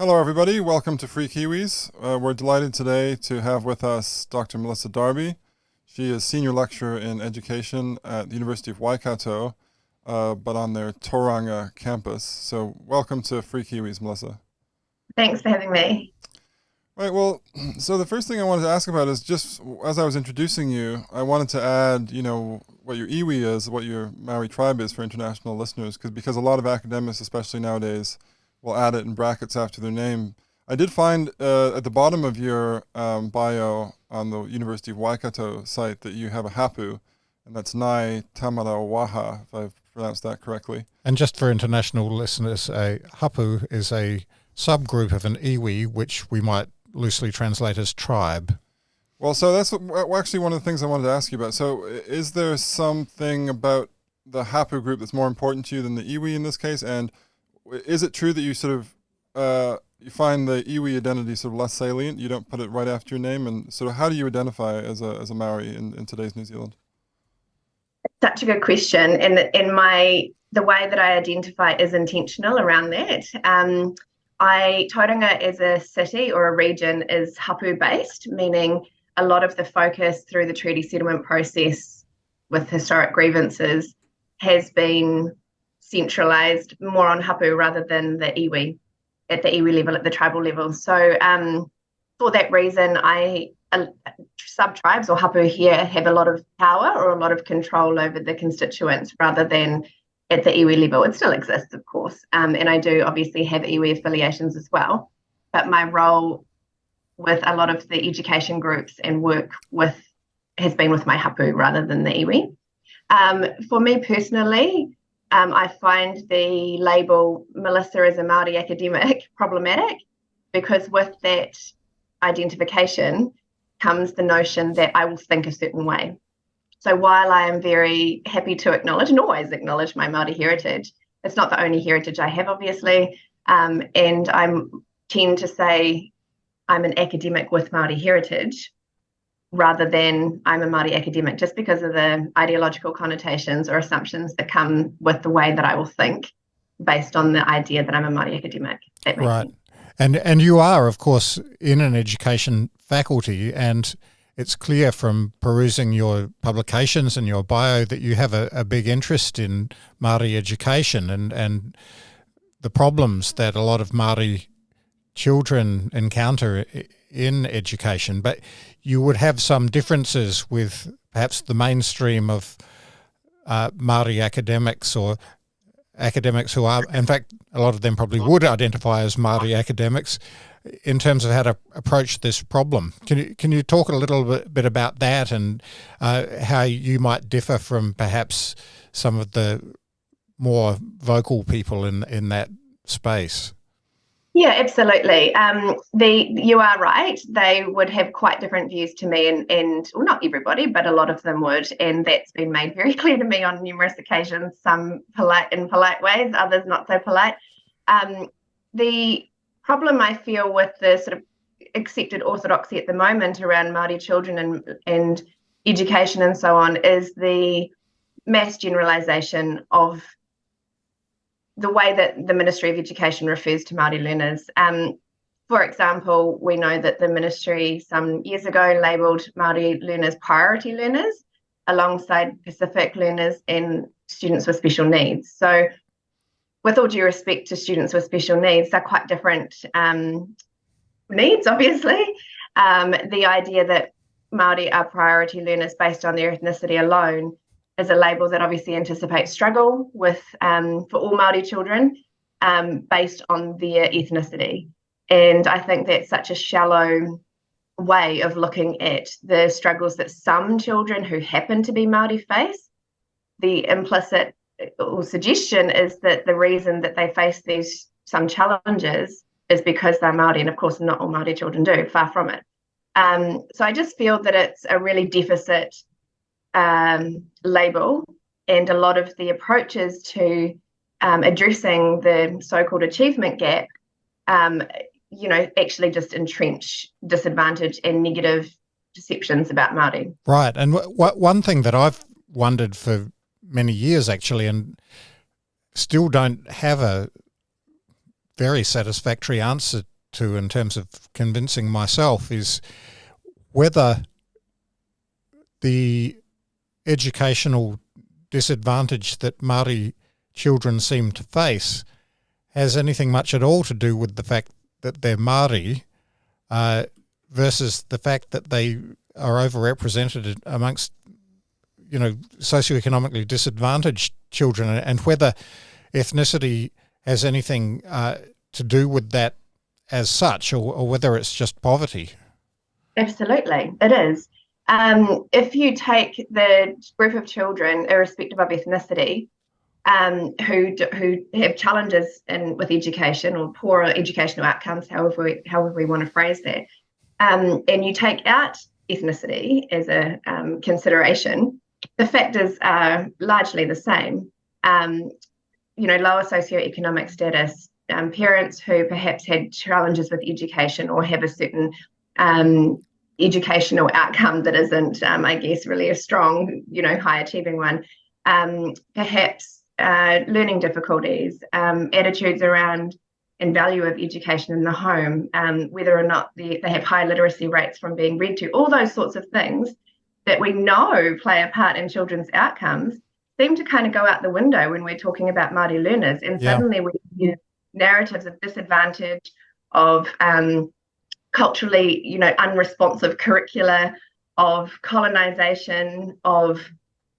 Hello, everybody. Welcome to Free Kiwis. We're delighted today to have with us Dr. Melissa Darby. She is Senior Lecturer in Education at the University of Waikato, but on their Tauranga campus. So welcome to Free Kiwis, Melissa. Thanks for having me. Right, well, so the first thing I wanted to ask about is just as I was introducing you, I wanted to add, what your iwi is, what your Maori tribe is for international listeners, because a lot of academics, especially nowadays, will add it in brackets after their name. I did find at the bottom of your bio on the University of Waikato site that you have a hapu, and that's Nai Tamara Waha, if I've pronounced that correctly. And just for international listeners, a hapu is a subgroup of an iwi, which we might loosely translate as tribe. Well, so that's actually one of the things I wanted to ask you about. So is there something about the hapu group that's more important to you than the iwi in this case? And is it true that you sort of you find the iwi identity sort of less salient? You don't put it right after your name, and sort of how do you identify as a Maori in today's New Zealand? Such a good question, and the way that I identify is intentional around that. Tauranga as a city or a region is hapu based, meaning a lot of the focus through the treaty settlement process with historic grievances has been centralised more on hapu rather than the iwi, at the iwi level, at the tribal level. So for that reason, sub-tribes or hapu here have a lot of power or a lot of control over the constituents rather than at the iwi level. It still exists, of course, and I do obviously have iwi affiliations as well, but my role with a lot of the education groups and work with has been with my hapu rather than the iwi. For me personally, I find the label Melissa as a Māori academic problematic because with that identification comes the notion that I will think a certain way. So while I am very happy to acknowledge and always acknowledge my Māori heritage, it's not the only heritage I have, obviously, and I tend to say I'm an academic with Māori heritage rather than I'm a Māori academic, just because of the ideological connotations or assumptions that come with the way that I will think based on the idea that I'm a Māori academic. Right. And you are, of course, in an education faculty, and it's clear from perusing your publications and your bio that you have a big interest in Māori education and the problems that a lot of Māori children encounter in education, but you would have some differences with perhaps the mainstream of Māori academics or academics who are, in fact, a lot of them probably would identify as Māori academics in terms of how to approach this problem. Can you talk a little bit about that and how you might differ from perhaps some of the more vocal people in that space? Yeah, absolutely. You are right. They would have quite different views to me, and well, not everybody, but a lot of them would, and that's been made very clear to me on numerous occasions. Some in polite ways, others not so polite. The problem I feel with the sort of accepted orthodoxy at the moment around Māori children and education and so on is the mass generalisation of the way that the Ministry of Education refers to Māori learners. For example, we know that the Ministry some years ago labelled Māori learners priority learners alongside Pacific learners and students with special needs. So with all due respect to students with special needs, they're quite different needs, obviously. The idea that Māori are priority learners based on their ethnicity alone is a label that obviously anticipates struggle with for all Māori children based on their ethnicity. And I think that's such a shallow way of looking at the struggles that some children who happen to be Māori face. The implicit or suggestion is that the reason that they face some challenges is because they're Māori, and of course not all Māori children do, far from it. So I just feel that it's a really deficit label, and a lot of the approaches to addressing the so-called achievement gap actually just entrench disadvantage and negative perceptions about Māori. Right. And one thing that I've wondered for many years actually, and still don't have a very satisfactory answer to in terms of convincing myself is whether the educational disadvantage that Māori children seem to face has anything much at all to do with the fact that they're Māori versus the fact that they are overrepresented amongst, socioeconomically disadvantaged children, and whether ethnicity has anything to do with that as such, or whether it's just poverty. Absolutely, it is. If you take the group of children, irrespective of ethnicity, who have challenges with education or poorer educational outcomes, however we want to phrase that, and you take out ethnicity as a consideration, the factors are largely the same. Lower socioeconomic status, parents who perhaps had challenges with education or have a certain educational outcome that isn't, really a strong, high achieving one, perhaps learning difficulties, attitudes around and value of education in the home, whether or not they have high literacy rates from being read to, all those sorts of things that we know play a part in children's outcomes seem to kind of go out the window when we're talking about Māori learners. And suddenly we hear narratives of disadvantage, of culturally, unresponsive curricula, of colonisation, of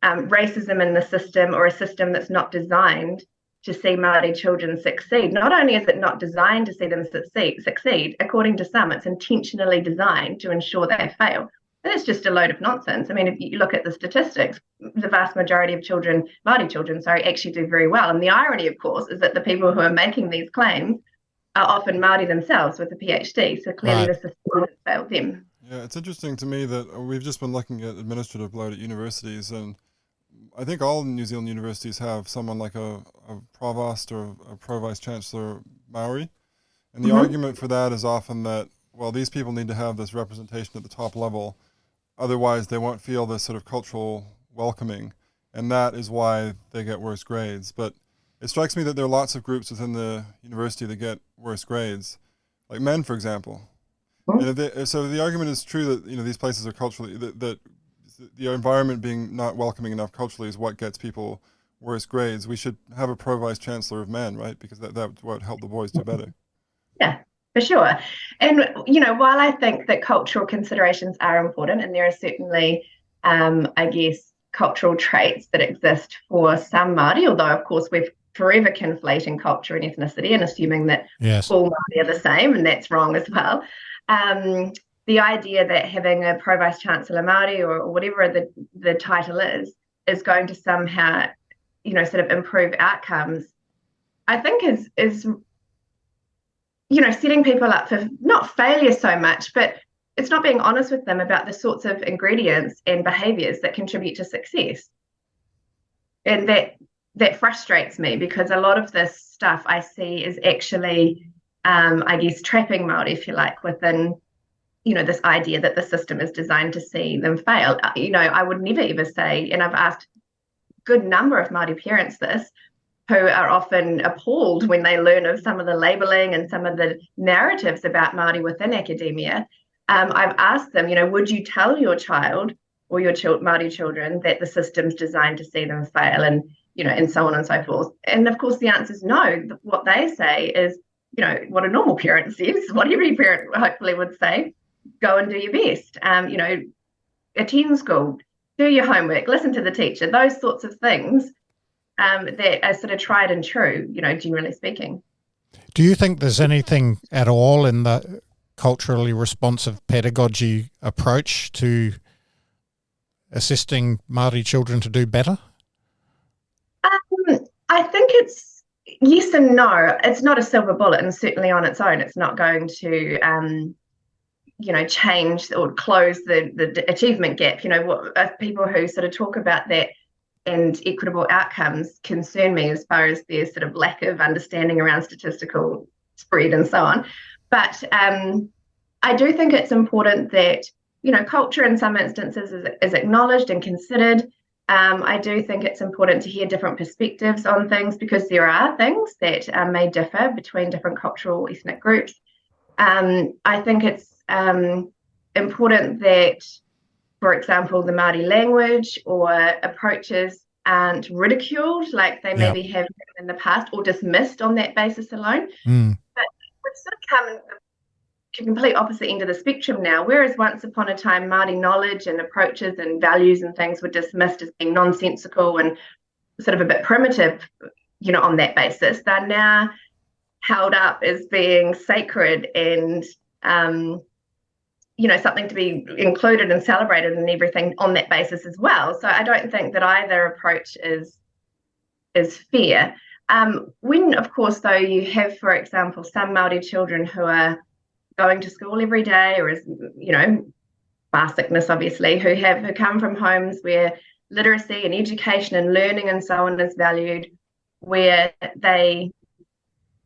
racism in the system, or a system that's not designed to see Māori children succeed. Not only is it not designed to see them succeed, according to some, it's intentionally designed to ensure they fail. And it's just a load of nonsense. I mean, if you look at the statistics, the vast majority of Māori children, actually do very well. And the irony, of course, is that the people who are making these claims are often Māori themselves with a PhD. So clearly the system has failed them. Yeah, it's interesting to me that we've just been looking at administrative load at universities, and I think all New Zealand universities have someone like a provost or a pro-vice chancellor Maori. And the argument for that is often that, well, these people need to have this representation at the top level. Otherwise, they won't feel this sort of cultural welcoming. And that is why they get worse grades. But it strikes me that there are lots of groups within the university that get worse grades, like men, for example. And so the argument is true that these places are culturally, that the environment being not welcoming enough culturally is what gets people worse grades. We should have a pro-vice chancellor of men, right? Because that would help the boys do better. Yeah, for sure. And, while I think that cultural considerations are important, and there are certainly, cultural traits that exist for some Māori, although, of course, we're forever conflating culture and ethnicity and assuming that all Māori are the same, and that's wrong as well. The idea that having a pro-vice chancellor Māori or whatever the title is going to somehow, sort of improve outcomes, I think is setting people up for not failure so much, but it's not being honest with them about the sorts of ingredients and behaviours that contribute to success. And that frustrates me, because a lot of this stuff I see is actually, trapping Māori, if you like, within, this idea that the system is designed to see them fail. I would never ever say, and I've asked a good number of Māori parents this, who are often appalled when they learn of some of the labelling and some of the narratives about Māori within academia. I've asked them, would you tell your child or your Māori children that the system's designed to see them fail, and and so on and so forth? And of course, the answer is no. What they say is, what a normal parent says, what every parent hopefully would say: go and do your best. Attend school, do your homework, listen to the teacher. Those sorts of things that are sort of tried and true, generally speaking. Do you think there's anything at all in the culturally responsive pedagogy approach to assisting Māori children to do better? I think it's yes and no. It's not a silver bullet, and certainly on its own, it's not going to, change or close the achievement gap. People who sort of talk about that and equitable outcomes concern me as far as their sort of lack of understanding around statistical spread and so on. But I do think it's important that, culture in some instances is acknowledged and considered. I do think it's important to hear different perspectives on things, because there are things that may differ between different cultural ethnic groups. I think it's important that, for example, the Māori language or approaches aren't ridiculed like they maybe have been in the past, or dismissed on that basis alone. But we've sort of come to the complete opposite end of the spectrum now, whereas once upon a time Māori knowledge and approaches and values and things were dismissed as being nonsensical and sort of a bit primitive, on that basis, they're now held up as being sacred and something to be included and celebrated and everything on that basis as well. So I don't think that either approach is fair. When, of course, though, you have, for example, some Māori children who are going to school every day, or as bar sickness, obviously, who come from homes where literacy and education and learning and so on is valued, where they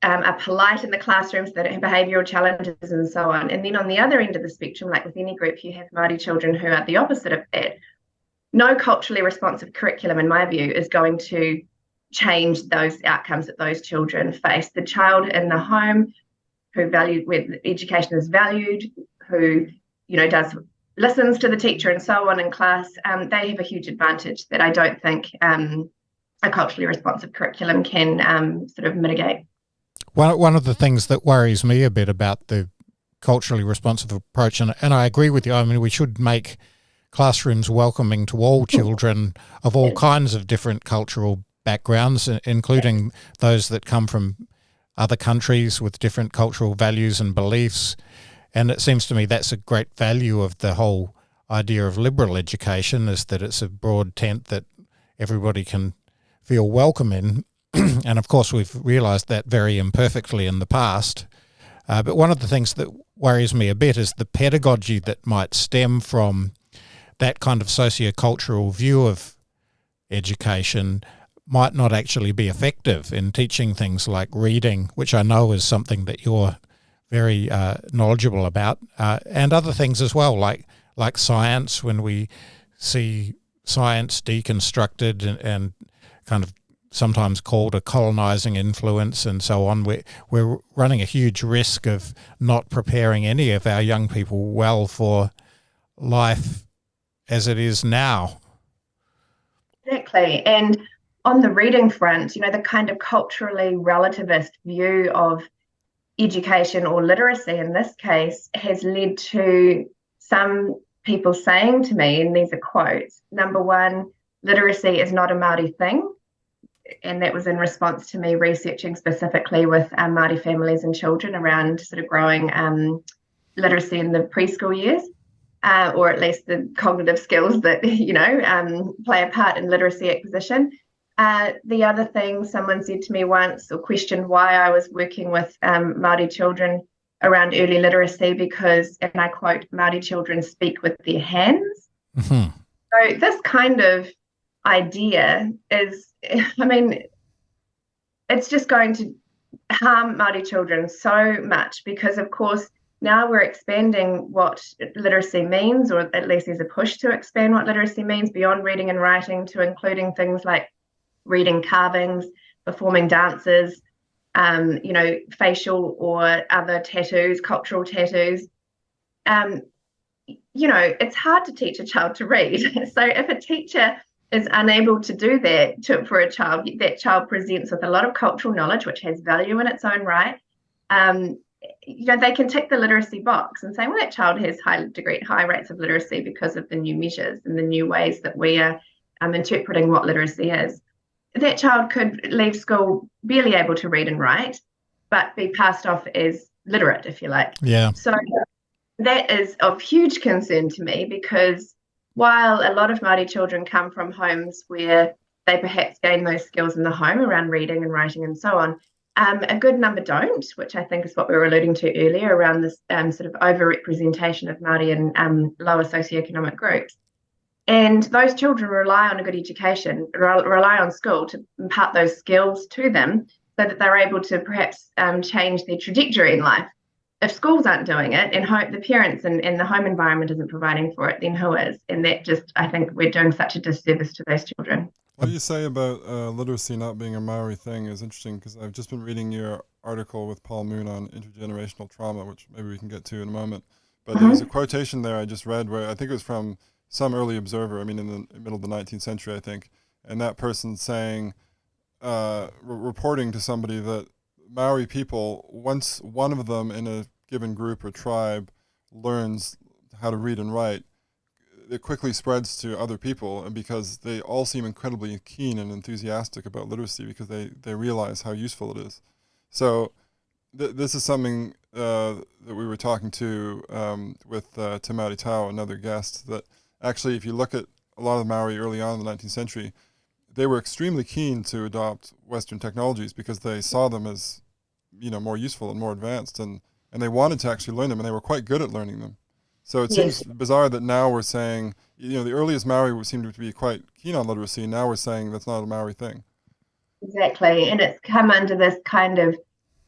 are polite in the classrooms, that have behavioural challenges and so on. And then on the other end of the spectrum, like with any group, you have Māori children who are the opposite of that. No culturally responsive curriculum, in my view, is going to change those outcomes that those children face. The child in the home where education is valued, who listens to the teacher and so on in class, they have a huge advantage that I don't think a culturally responsive curriculum can sort of mitigate. One of the things that worries me a bit about the culturally responsive approach, and I agree with you, I mean, we should make classrooms welcoming to all children of all kinds of different cultural backgrounds, including those that come from other countries with different cultural values and beliefs. And it seems to me that's a great value of the whole idea of liberal education, is that it's a broad tent that everybody can feel welcome in. And of course, we've realised that very imperfectly in the past. But one of the things that worries me a bit is the pedagogy that might stem from that kind of sociocultural view of education might not actually be effective in teaching things like reading, which I know is something that you're very knowledgeable about, and other things as well, like science. When we see science deconstructed and kind of sometimes called a colonizing influence and so on, we're running a huge risk of not preparing any of our young people well for life as it is now. Exactly. And on the reading front, the kind of culturally relativist view of education, or literacy in this case, has led to some people saying to me, and these are quotes, number one, literacy is not a Māori thing. And that was in response to me researching specifically with Māori families and children around sort of growing literacy in the preschool years, or at least the cognitive skills that, play a part in literacy acquisition. The other thing someone said to me once, or questioned why I was working with Māori children around early literacy, because, and I quote, Māori children speak with their hands. Mm-hmm. So this kind of idea is, it's just going to harm Māori children so much, because of course now we're expanding what literacy means, or at least there's a push to expand what literacy means beyond reading and writing to including things like reading carvings, performing dances, facial or other tattoos, cultural tattoos. It's hard to teach a child to read. So if a teacher is unable to do that for a child, that child presents with a lot of cultural knowledge, which has value in its own right. They can tick the literacy box and say, well, that child has high rates of literacy because of the new measures and the new ways that we are interpreting what literacy is. That child could leave school barely able to read and write, but be passed off as literate, if you like. Yeah. So that is of huge concern to me, because while a lot of Māori children come from homes where they perhaps gain those skills in the home around reading and writing and so on, a good number don't, which I think is what we were alluding to earlier around this sort of overrepresentation of Māori in lower socioeconomic groups. And those children rely on a good education, rely on school to impart those skills to them so that they're able to perhaps change their trajectory in life. if schools aren't doing it and the parents and the home environment isn't providing for it, then who is? And that just, I think we're doing such a disservice to those children. What you say about literacy not being a Maori thing is interesting, because I've just been reading your article with Paul Moon on intergenerational trauma, which maybe we can get to in a moment. But there was a quotation there I just read where I think it was from some early observer, I mean in the middle of the 19th century, I think, and that person saying, reporting to somebody that Maori people, once one of them in a given group or tribe learns how to read and write, it quickly spreads to other people, and because they all seem incredibly keen and enthusiastic about literacy because they realize how useful it is. So this is something that we were talking to with Te Maori Tau, another guest, that actually if you look at a lot of the Maori early on in the 19th century, they were extremely keen to adopt Western technologies because they saw them as, more useful and more advanced, and they wanted to actually learn them, and they were quite good at learning them. So it seems bizarre that now we're saying, the earliest Maori seemed to be quite keen on literacy, and now we're saying that's not a Maori thing. Exactly, and it's come under this kind of,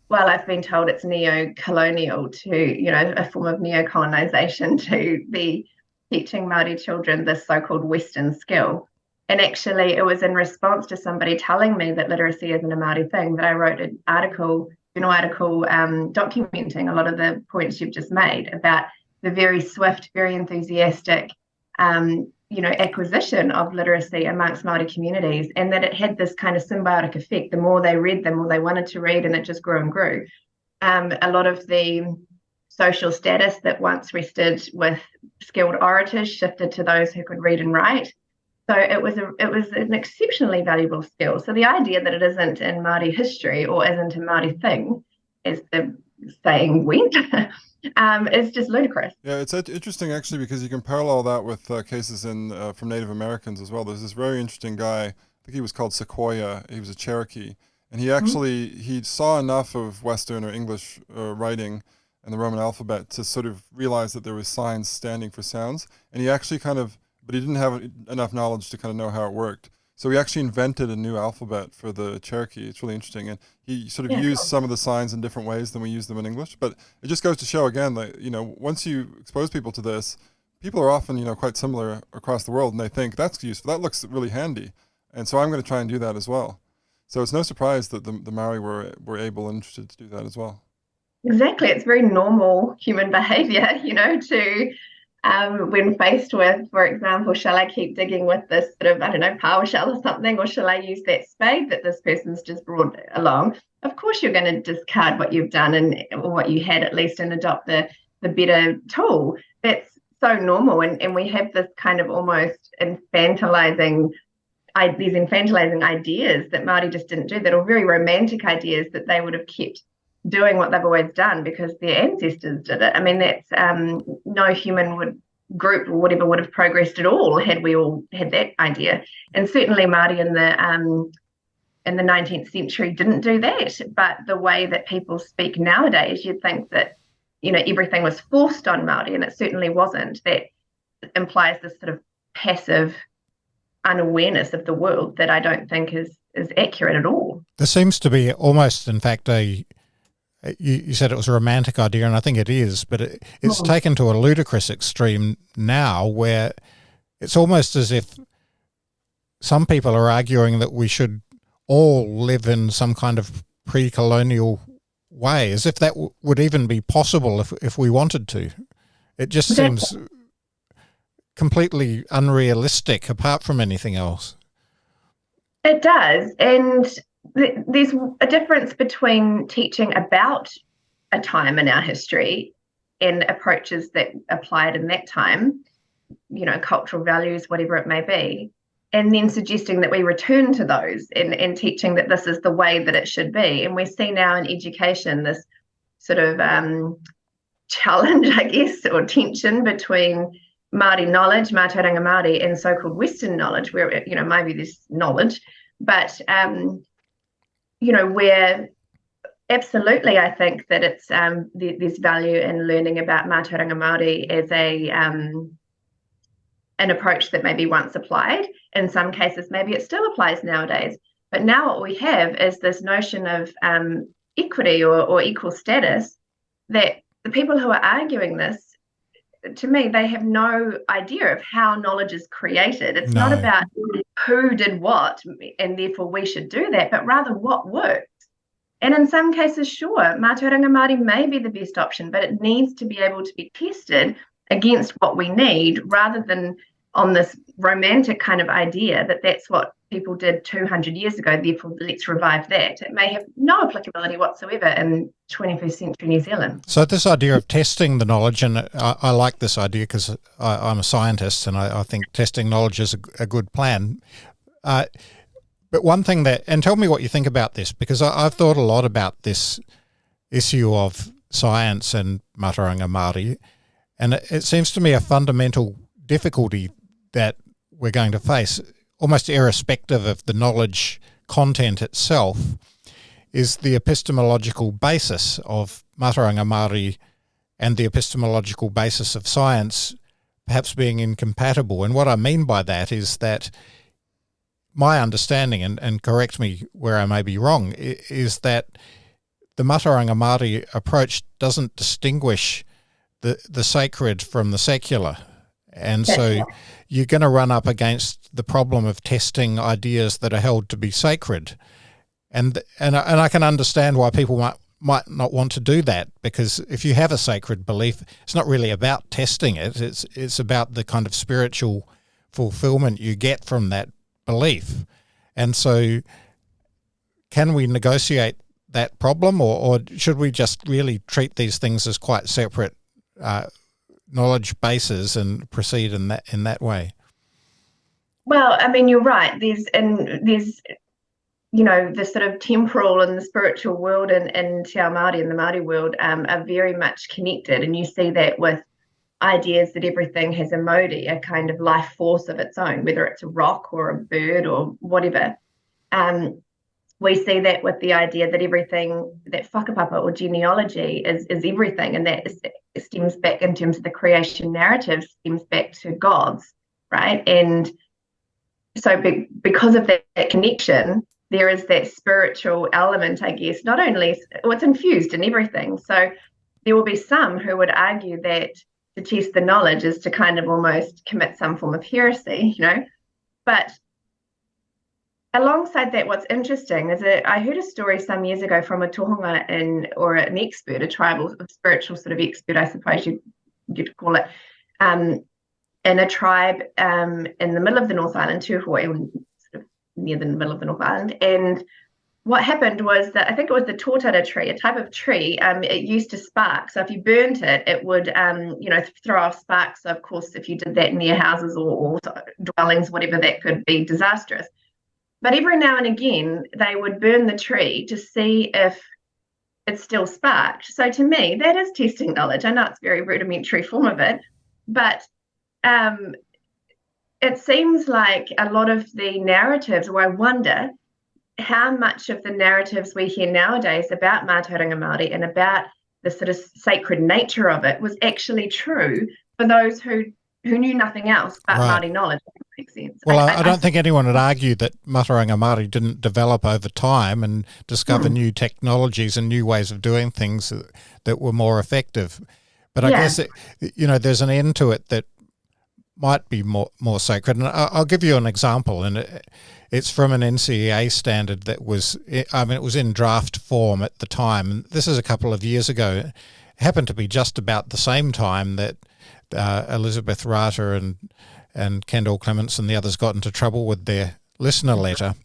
well, I've been told it's neo-colonial to, a form of neo-colonization to be teaching Māori children this so-called Western skill. And actually, it was in response to somebody telling me that literacy isn't a Māori thing that I wrote an article documenting a lot of the points you've just made about the very swift, very enthusiastic, acquisition of literacy amongst Māori communities, and that it had this kind of symbiotic effect. The more they read, the more they wanted to read, and it just grew and grew. A lot of the social status that once rested with skilled orators shifted to those who could read and write. So it was an exceptionally valuable skill. So the idea that it isn't in Māori history or isn't a Māori thing, as the saying went, is just ludicrous. Yeah, it's interesting actually, because you can parallel that with cases from Native Americans as well. There's this very interesting guy, I think he was called Sequoyah. He was a Cherokee, and he actually he saw enough of Western or English writing and the Roman alphabet to sort of realize that there was signs standing for sounds, and he actually but he didn't have enough knowledge to kind of know how it worked. So he actually invented a new alphabet for the Cherokee. It's really interesting. And he sort of used some of the signs in different ways than we use them in English. But it just goes to show again that, once you expose people to this, people are often, quite similar across the world, and they think that's useful. That looks really handy. And so I'm going to try and do that as well. So it's no surprise that the Maori were able and interested to do that as well. Exactly. It's very normal human behavior, to when faced with, for example, shall I keep digging with this sort of, power shell or something, or shall I use that spade that this person's just brought along? Of course, you're going to discard what you've done or what you had at least, and adopt the better tool. That's so normal, and we have this kind of almost infantilizing ideas that Māori just didn't do, that are very romantic ideas that they would have kept doing what they've always done because their ancestors did it. I mean, that's no human group or whatever would have progressed at all had we all had that idea. And certainly Māori in the 19th century didn't do that. But the way that people speak nowadays, you'd think that everything was forced on Māori, and it certainly wasn't. That implies this sort of passive unawareness of the world that I don't think is accurate at all. There seems to be almost, in fact, you said it was a romantic idea, and I think it is, but it's taken to a ludicrous extreme now, where it's almost as if some people are arguing that we should all live in some kind of pre-colonial way, as if that would even be possible if we wanted to. It just seems completely unrealistic apart from anything else. It does, and there's a difference between teaching about a time in our history and approaches that applied in that time, cultural values, whatever it may be, and then suggesting that we return to those and teaching that this is the way that it should be. And we see now in education this sort of challenge, I guess, or tension between Māori knowledge, Mā Tauranga Māori, and so-called Western knowledge, where, maybe there's knowledge, but where absolutely I think that it's there's value in learning about Mā Tauranga Māori as an approach that maybe once applied. In some cases, maybe it still applies nowadays. But now what we have is this notion of equity or equal status that the people who are arguing this, to me, they have no idea of how knowledge is created. It's not about who did what, and therefore we should do that, but rather what works. And in some cases, sure, Mā Tauranga Māori may be the best option, but it needs to be able to be tested against what we need, rather than on this romantic kind of idea that that's what people did 200 years ago, therefore let's revive that. It may have no applicability whatsoever in 21st century New Zealand. So this idea of testing the knowledge, and I like this idea because I'm a scientist and I think testing knowledge is a good plan. But one thing that, and tell me what you think about this, because I've thought a lot about this issue of science and Mā Tauranga Māori, and it seems to me a fundamental difficulty that we're going to face, almost irrespective of the knowledge content itself, is the epistemological basis of Mā Tauranga Māori and the epistemological basis of science perhaps being incompatible. And what I mean by that is that my understanding, and correct me where I may be wrong, is that the Mā Tauranga Māori approach doesn't distinguish the sacred from the secular. And so you're going to run up against the problem of testing ideas that are held to be sacred. And I can understand why people might not want to do that, because if you have a sacred belief, it's not really about testing it. It's about the kind of spiritual fulfillment you get from that belief. And so can we negotiate that problem, or should we just really treat these things as quite separate knowledge bases and proceed in that way? Well, I mean, you're right. There's the sort of temporal and the spiritual world and Te Ao Māori and the Māori world are very much connected, and you see that with ideas that everything has a mauri, a kind of life force of its own, whether it's a rock or a bird or whatever. We see that with the idea that everything, that whakapapa or genealogy is everything, and that stems back, in terms of the creation narrative, stems back to gods, right? And so because of that connection, there is that spiritual element, I guess, not only, it's infused in everything. So there will be some who would argue that to test the knowledge is to kind of almost commit some form of heresy, But alongside that, what's interesting is that I heard a story some years ago from a tohunga or an expert, a tribal, spiritual sort of expert, I suppose you'd call it, in a tribe in the middle of the North Island, Tuhoe, sort of near the middle of the North Island. And what happened was that, I think it was the tōtara tree, a type of tree, it used to spark. So if you burnt it, it would, throw off sparks. So of course, if you did that near houses or dwellings, whatever, that could be disastrous. But every now and again, they would burn the tree to see if it still sparked. So to me, that is testing knowledge. I know it's a very rudimentary form of it, but it seems like a lot of the narratives, or I wonder how much of the narratives we hear nowadays about Mā Tauranga Māori and about the sort of sacred nature of it was actually true for those who knew nothing else but right. Māori knowledge. If that makes sense. Well, I don't think anyone would argue that Mā Tauranga Māori didn't develop over time and discover new technologies and new ways of doing things that were more effective. But I guess, there's an end to it that might be more sacred. And I'll give you an example, and it's from an NCEA standard that was, it was in draft form at the time. And this is a couple of years ago. It happened to be just about the same time that Elizabeth Rata and Kendall Clements and the others got into trouble with their listener letter.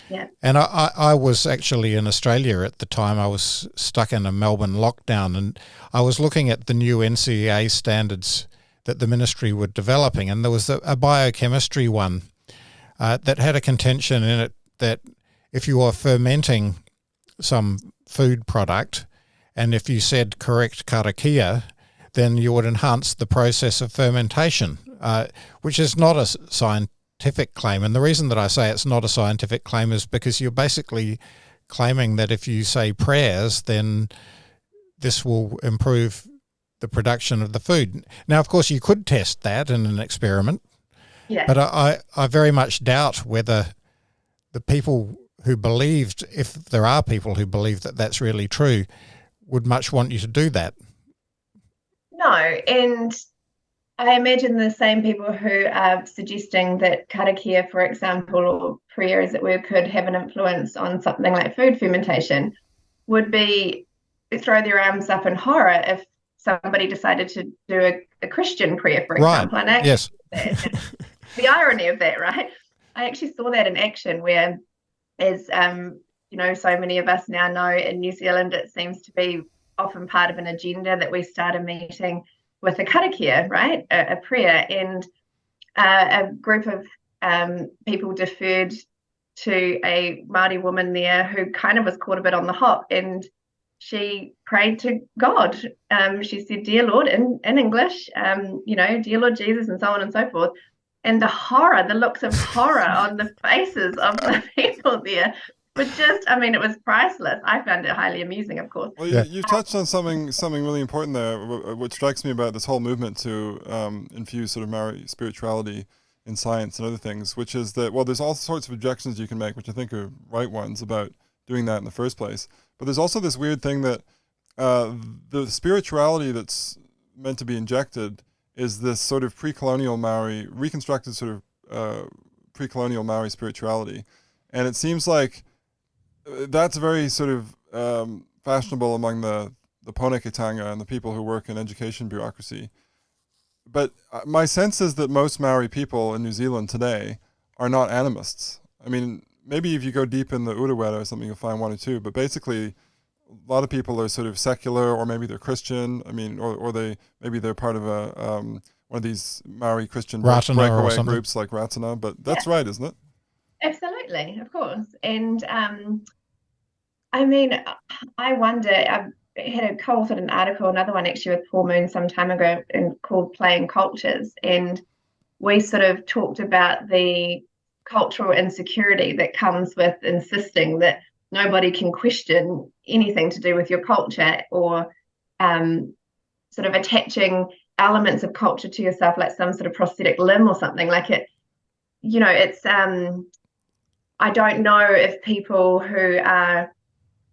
Yeah. And I was actually in Australia at the time. I was stuck in a Melbourne lockdown, and I was looking at the new NCEA standards that the ministry were developing, and there was a biochemistry one that had a contention in it that if you are fermenting some food product, and if you said correct karakia, then you would enhance the process of fermentation, which is not a scientific claim. And the reason that I say it's not a scientific claim is because you're basically claiming that if you say prayers, then this will improve the production of the food. Now, of course, you could test that in an experiment, but I very much doubt whether the people who believed, if there are people who believe that that's really true, would much want you to do that. No, and I imagine the same people who are suggesting that karakia, for example, or prayer, as it were, could have an influence on something like food fermentation would be throw their arms up in horror if somebody decided to do a Christian prayer, for example. Right. And Yes. the irony of that, right? I actually saw that in action where, as so many of us now know in New Zealand, it seems to be often part of an agenda that we start a meeting with a karakia, right? A prayer, and a group of people deferred to a Māori woman there who kind of was caught a bit on the hop, and she prayed to God. She said, "Dear Lord," in English, "Dear Lord Jesus," and so on and so forth. And the looks of horror on the faces of the people there were just, it was priceless. I found it highly amusing, of course. Well, you've touched on something really important there, which strikes me about this whole movement to infuse sort of Maori spirituality in science and other things, which is that, well, there's all sorts of objections you can make, which I think are right ones about doing that in the first place. But there's also this weird thing that the spirituality that's meant to be injected is this sort of pre-colonial Maori, reconstructed sort of pre-colonial Maori spirituality. And it seems like that's very sort of fashionable among the Poneketanga and the people who work in education bureaucracy. But my sense is that most Maori people in New Zealand today are not animists. I mean, maybe if you go deep in the Urewera or something, you'll find one or two. But basically, a lot of people are sort of secular, or maybe they're Christian. I mean, or they're part of one of these Maori Christian breakaway groups like Ratana. But that's right, isn't it? Absolutely, of course. And I wonder. I had a co-authored an article, another one actually with Paul Moon some time ago, called Playing Cultures, and we sort of talked about the cultural insecurity that comes with insisting that nobody can question anything to do with your culture, or sort of attaching elements of culture to yourself like some sort of prosthetic limb or something like it. It's I don't know if people who are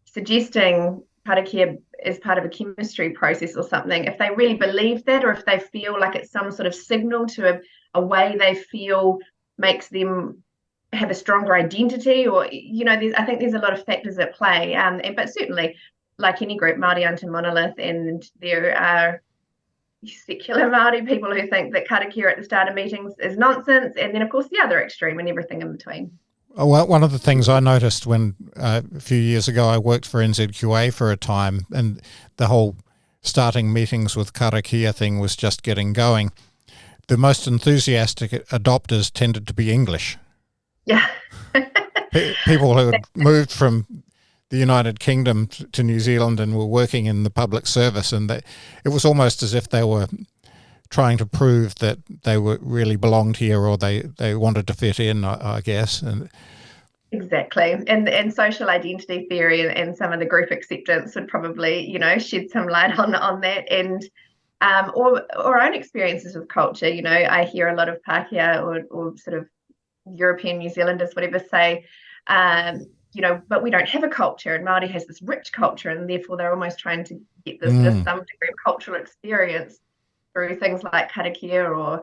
suggesting karakia as part of a chemistry process or something, if they really believe that, or if they feel like it's some sort of signal to a way they feel makes them have a stronger identity, or I think there's a lot of factors at play, but certainly, like any group, Māori aren't a monolith, and there are secular Māori people who think that karakia at the start of meetings is nonsense, and then of course the other extreme and everything in between. Well, one of the things I noticed when a few years ago I worked for NZQA for a time, and the whole starting meetings with karakia thing was just getting going, the most enthusiastic adopters tended to be English. Yeah. People who had moved from the United Kingdom to New Zealand and were working in the public service, and it was almost as if they were trying to prove that they were really belonged here, or they wanted to fit in, I guess. And exactly, and social identity theory and some of the group acceptance would probably shed some light on that, and or our own experiences with culture. I hear a lot of Pākehā or sort of European New Zealanders, whatever, say but we don't have a culture, and Māori has this rich culture, and therefore they're almost trying to get this some degree of cultural experience through things like karakia, or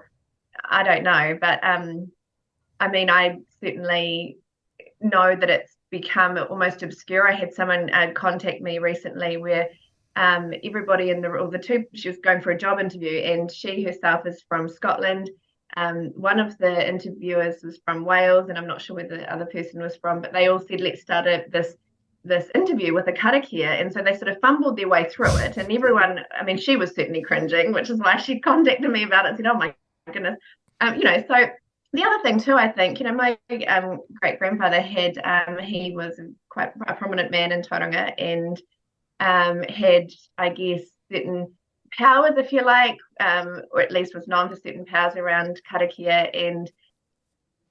I don't know. But I certainly know that it's become almost obscure. I had someone contact me recently where everybody she was going for a job interview, and she herself is from Scotland. One of the interviewers was from Wales, and I'm not sure where the other person was from, but they all said, let's start this interview with a karakia. And so they sort of fumbled their way through it, and everyone, she was certainly cringing, which is why she contacted me about it and said, oh my goodness. So the other thing too, I think, my great grandfather he was quite a prominent man in Tauranga, and had, I guess, certain powers, if you like, or at least was known for certain powers around karakia. And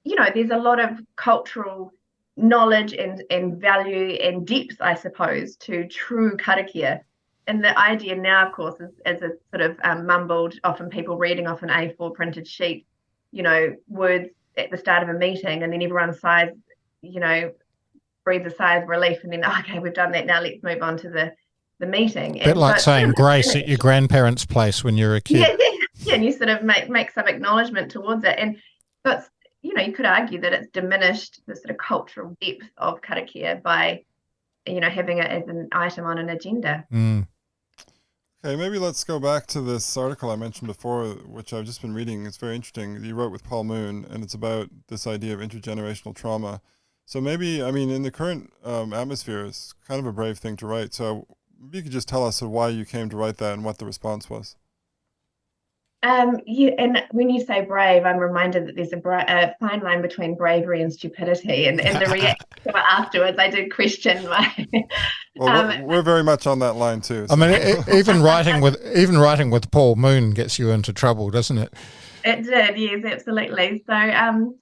there's a lot of cultural knowledge and value and depth, I suppose, to true karakia. And the idea now, of course, is a sort of mumbled, often people reading off an A4 printed sheet, words at the start of a meeting, and then everyone sighs, breathes a sigh of relief, and then, okay, we've done that, now let's move on to the the meeting. A bit like so saying grace at your grandparents' place when you're a kid. Yeah, and you sort of make some acknowledgement towards it. And but you could argue that it's diminished the sort of cultural depth of karakia by having it as an item on an agenda. Okay, maybe let's go back to this article I mentioned before, which I've just been reading. It's very interesting. You wrote with Paul Moon, and it's about this idea of intergenerational trauma. So maybe, in the current atmosphere, it's kind of a brave thing to write. So maybe you could just tell us why you came to write that and what the response was. And when you say brave, I'm reminded that there's a fine line between bravery and stupidity. And the reaction afterwards, I did question my. Well, we're very much on that line too. So. Even writing with Paul Moon gets you into trouble, doesn't it? It did, yes, absolutely. So,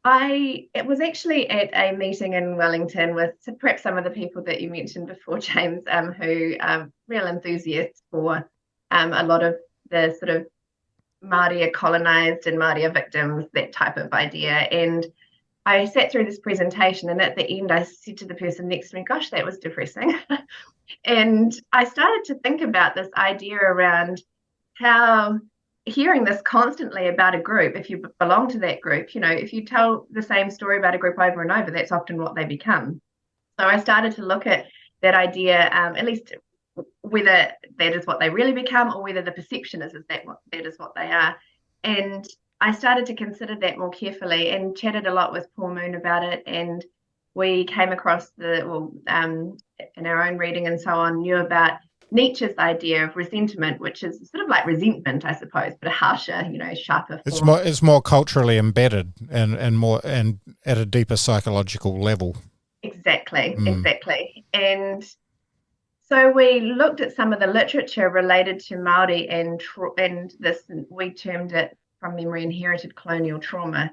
it was actually at a meeting in Wellington with perhaps some of the people that you mentioned before, James, who are real enthusiasts for a lot of the sort of Māori are colonised and Māori are victims, that type of idea. And I sat through this presentation, and at the end I said to the person next to me, gosh, that was depressing. And I started to think about this idea around how hearing this constantly about a group, if you belong to that group, if you tell the same story about a group over and over, that's often what they become. So I started to look at that idea, at least whether that is what they really become or whether the perception is that is what they are. And I started to consider that more carefully and chatted a lot with Paul Moon about it. And we came across in our own reading and so on, knew about Nietzsche's idea of resentment, which is sort of like resentment, I suppose, but a harsher, sharper form. It's more culturally embedded and more and at a deeper psychological level. Exactly. And so we looked at some of the literature related to Māori and this, we termed it from memory, inherited colonial trauma.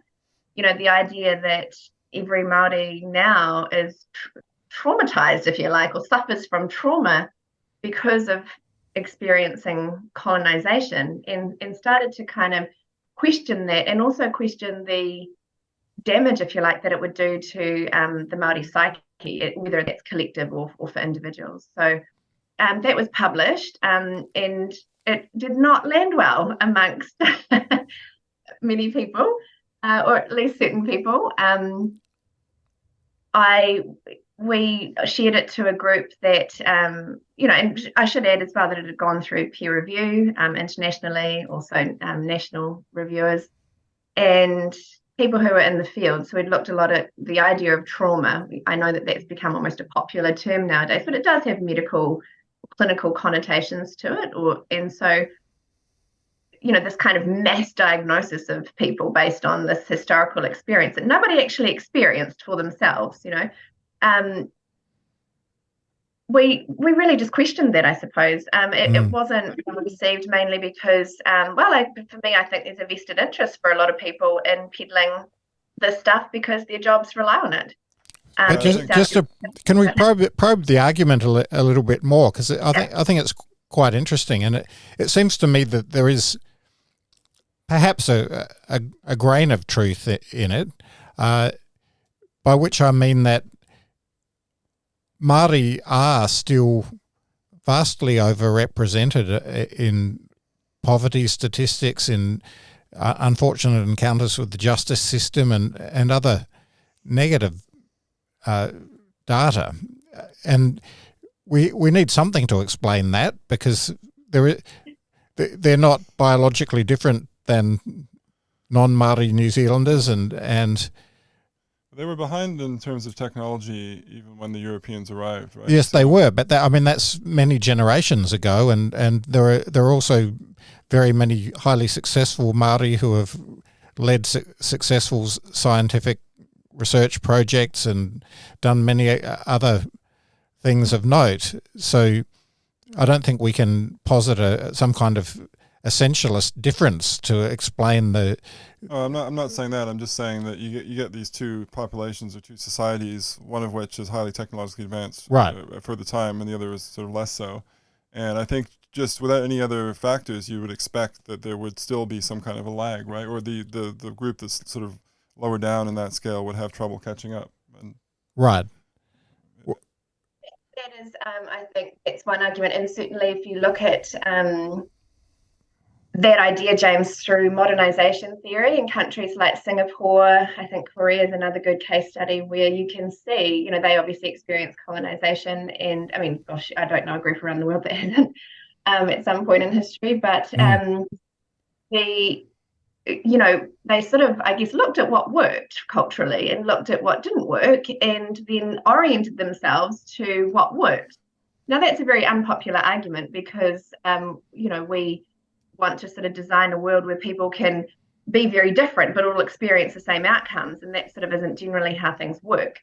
The idea that every Māori now is traumatized, if you like, or suffers from trauma because of experiencing colonization, and started to kind of question that, and also question the damage, if you like, that it would do to the Māori psyche, whether that's collective or for individuals. So that was published, and it did not land well amongst many people, or at least certain people. We shared it to a group that, and I should add as well that it had gone through peer review internationally, also national reviewers, and people who are in the field. So we'd looked a lot at the idea of trauma. I know that that's become almost a popular term nowadays, but it does have medical, clinical connotations to it. And so, this kind of mass diagnosis of people based on this historical experience that nobody actually experienced for themselves, we really just questioned that, I suppose. It wasn't received mainly because, for me, I think there's a vested interest for a lot of people in peddling this stuff because their jobs rely on it. Can we probe the argument a little bit more? Because I think it's quite interesting, and it seems to me that there is perhaps a grain of truth in it, by which I mean that Māori are still vastly overrepresented in poverty statistics, in unfortunate encounters with the justice system and other negative data. And we need something to explain that, because they're not biologically different than non-Māori New Zealanders, and they were behind in terms of technology even when the Europeans arrived, right? Yes, they were, but that's many generations ago, and there are also very many highly successful Māori who have led successful scientific research projects and done many other things of note. So I don't think we can posit some kind of essentialist difference to explain the. Oh, I'm not saying that. I'm just saying that you get these two populations or two societies, one of which is highly technologically advanced, right, for the time, and the other is sort of less so. And I think just without any other factors, you would expect that there would still be some kind of a lag, right? Or the group that's sort of lower down in that scale would have trouble catching up. And right. That is, I think that's one argument, and certainly if you look at that idea, James, through modernisation theory in countries like Singapore, I think Korea is another good case study where you can see, they obviously experienced colonisation, and I mean, gosh, I don't know a group around the world that hasn't at some point in history, but they sort of, I guess, looked at what worked culturally and looked at what didn't work, and then oriented themselves to what worked. Now, that's a very unpopular argument because, we want to sort of design a world where people can be very different but all experience the same outcomes, and that sort of isn't generally how things work.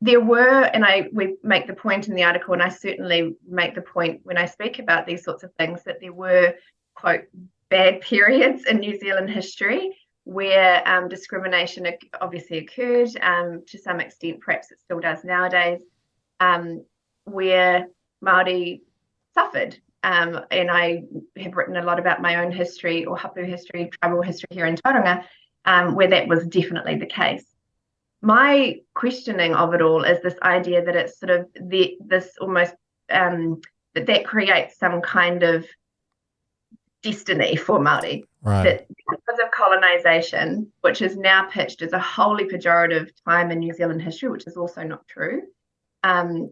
There were, and we make the point in the article, and I certainly make the point when I speak about these sorts of things, that there were, quote, bad periods in New Zealand history where discrimination obviously occurred, to some extent, perhaps it still does nowadays, where Māori suffered. And I have written a lot about my own history, or hapu history, tribal history here in Tauranga, where that was definitely the case. My questioning of it all is this idea that it's sort of this almost, that creates some kind of destiny for Māori. Right. That because of colonisation, which is now pitched as a wholly pejorative time in New Zealand history, which is also not true, that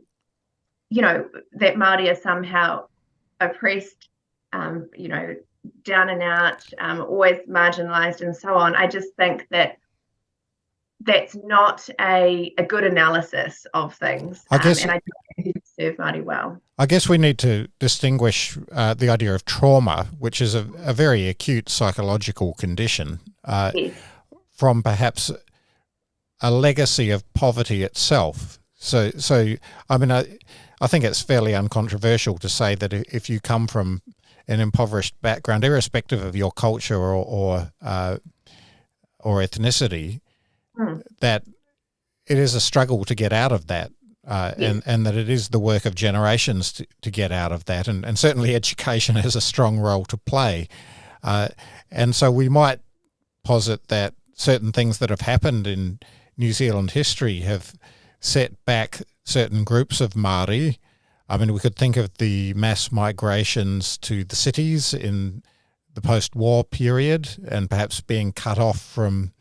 Māori are somehow oppressed, down and out, always marginalised and so on. I just think that that's not a good analysis of things. I guess, and I don't think it serve Māori well. I guess we need to distinguish the idea of trauma, which is a very acute psychological condition, Yes. from perhaps a legacy of poverty itself. So I mean, I think it's fairly uncontroversial to say that if you come from an impoverished background, irrespective of your culture or ethnicity, that it is a struggle to get out of that, and that it is the work of generations to get out of that, and certainly education has a strong role to play. And so we might posit that certain things that have happened in New Zealand history have set back certain groups of Māori. I mean, we could think of the mass migrations to the cities in the post-war period, and perhaps being cut off from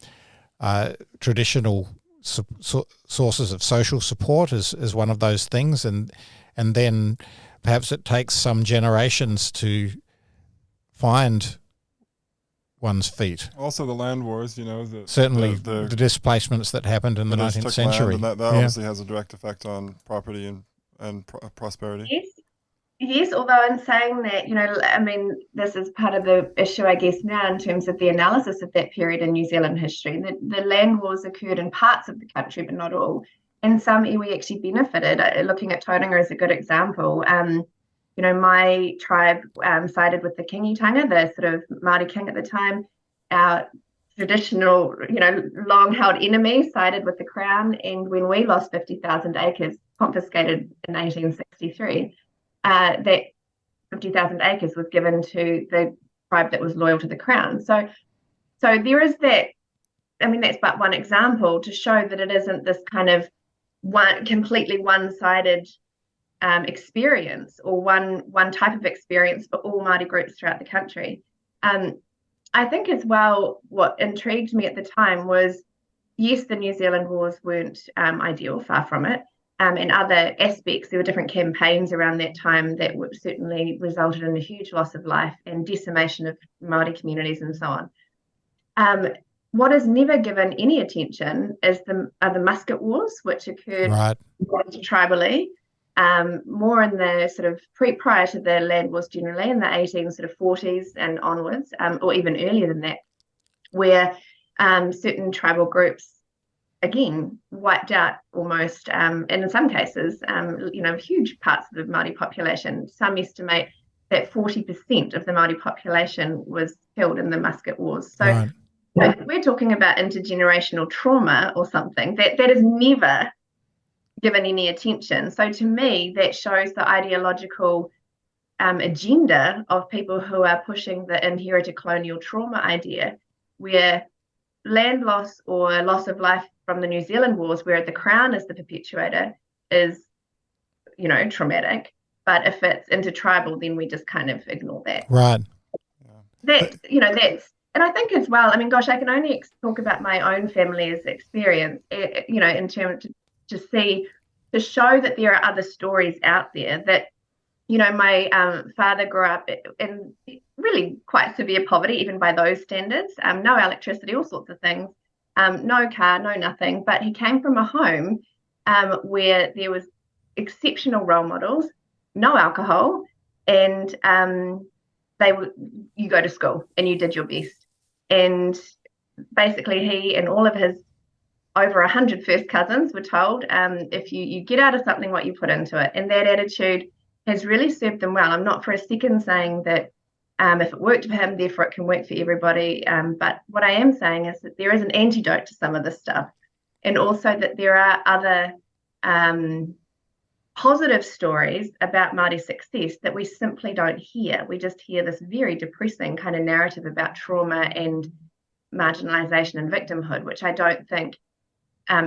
traditional sources of social support as one of those things, and then perhaps it takes some generations to find one's feet. Also, the land wars, certainly the displacements that happened in the 19th century. That obviously has a direct effect on property and prosperity. Yes, although in saying that, I mean, this is part of the issue, I guess, now in terms of the analysis of that period in New Zealand history. The land wars occurred in parts of the country, but not all. And some iwi actually benefited. Looking at Tauranga is a good example. My tribe sided with the Kingitanga, the sort of Māori king at the time. Our traditional, long-held enemy sided with the Crown. And when we lost 50,000 acres confiscated in 1863, that 50,000 acres was given to the tribe that was loyal to the Crown. So there is that. I mean, that's but one example to show that it isn't this kind of completely one-sided experience, or one type of experience for all Māori groups throughout the country. I think as well, what intrigued me at the time was, yes, the New Zealand wars weren't ideal, far from it. And other aspects, there were different campaigns around that time that certainly resulted in a huge loss of life and decimation of Māori communities and so on. What is never given any attention are the musket wars, which occurred tribally, more in the sort of prior to the land wars generally, in the 1840s and onwards, or even earlier than that, where certain tribal groups, again, wiped out almost, and in some cases, huge parts of the Māori population. Some estimate that 40% of the Māori population was killed in the musket wars. So we're talking about intergenerational trauma or something that is never given any attention. So to me, that shows the ideological agenda of people who are pushing the inherited colonial trauma idea, where land loss or loss of life from the New Zealand wars, where the Crown is the perpetuator, is traumatic. But if it's intertribal, then we just kind of ignore that. Right. That's, and I think as well, I mean, gosh, I can only talk about my own family's experience, in terms to show that there are other stories out there that, my father grew up in really quite severe poverty, even by those standards, no electricity, all sorts of things, no car, no nothing. But he came from a home where there was exceptional role models, no alcohol, and you go to school and you did your best. And basically he and all of his over 100 first cousins were told, if you get out of something what you put into it. And that attitude has really served them well. I'm not for a second saying that if it worked for him, therefore it can work for everybody. But what I am saying is that there is an antidote to some of this stuff. And also that there are other positive stories about Māori success that we simply don't hear. We just hear this very depressing kind of narrative about trauma and marginalisation and victimhood, which I don't think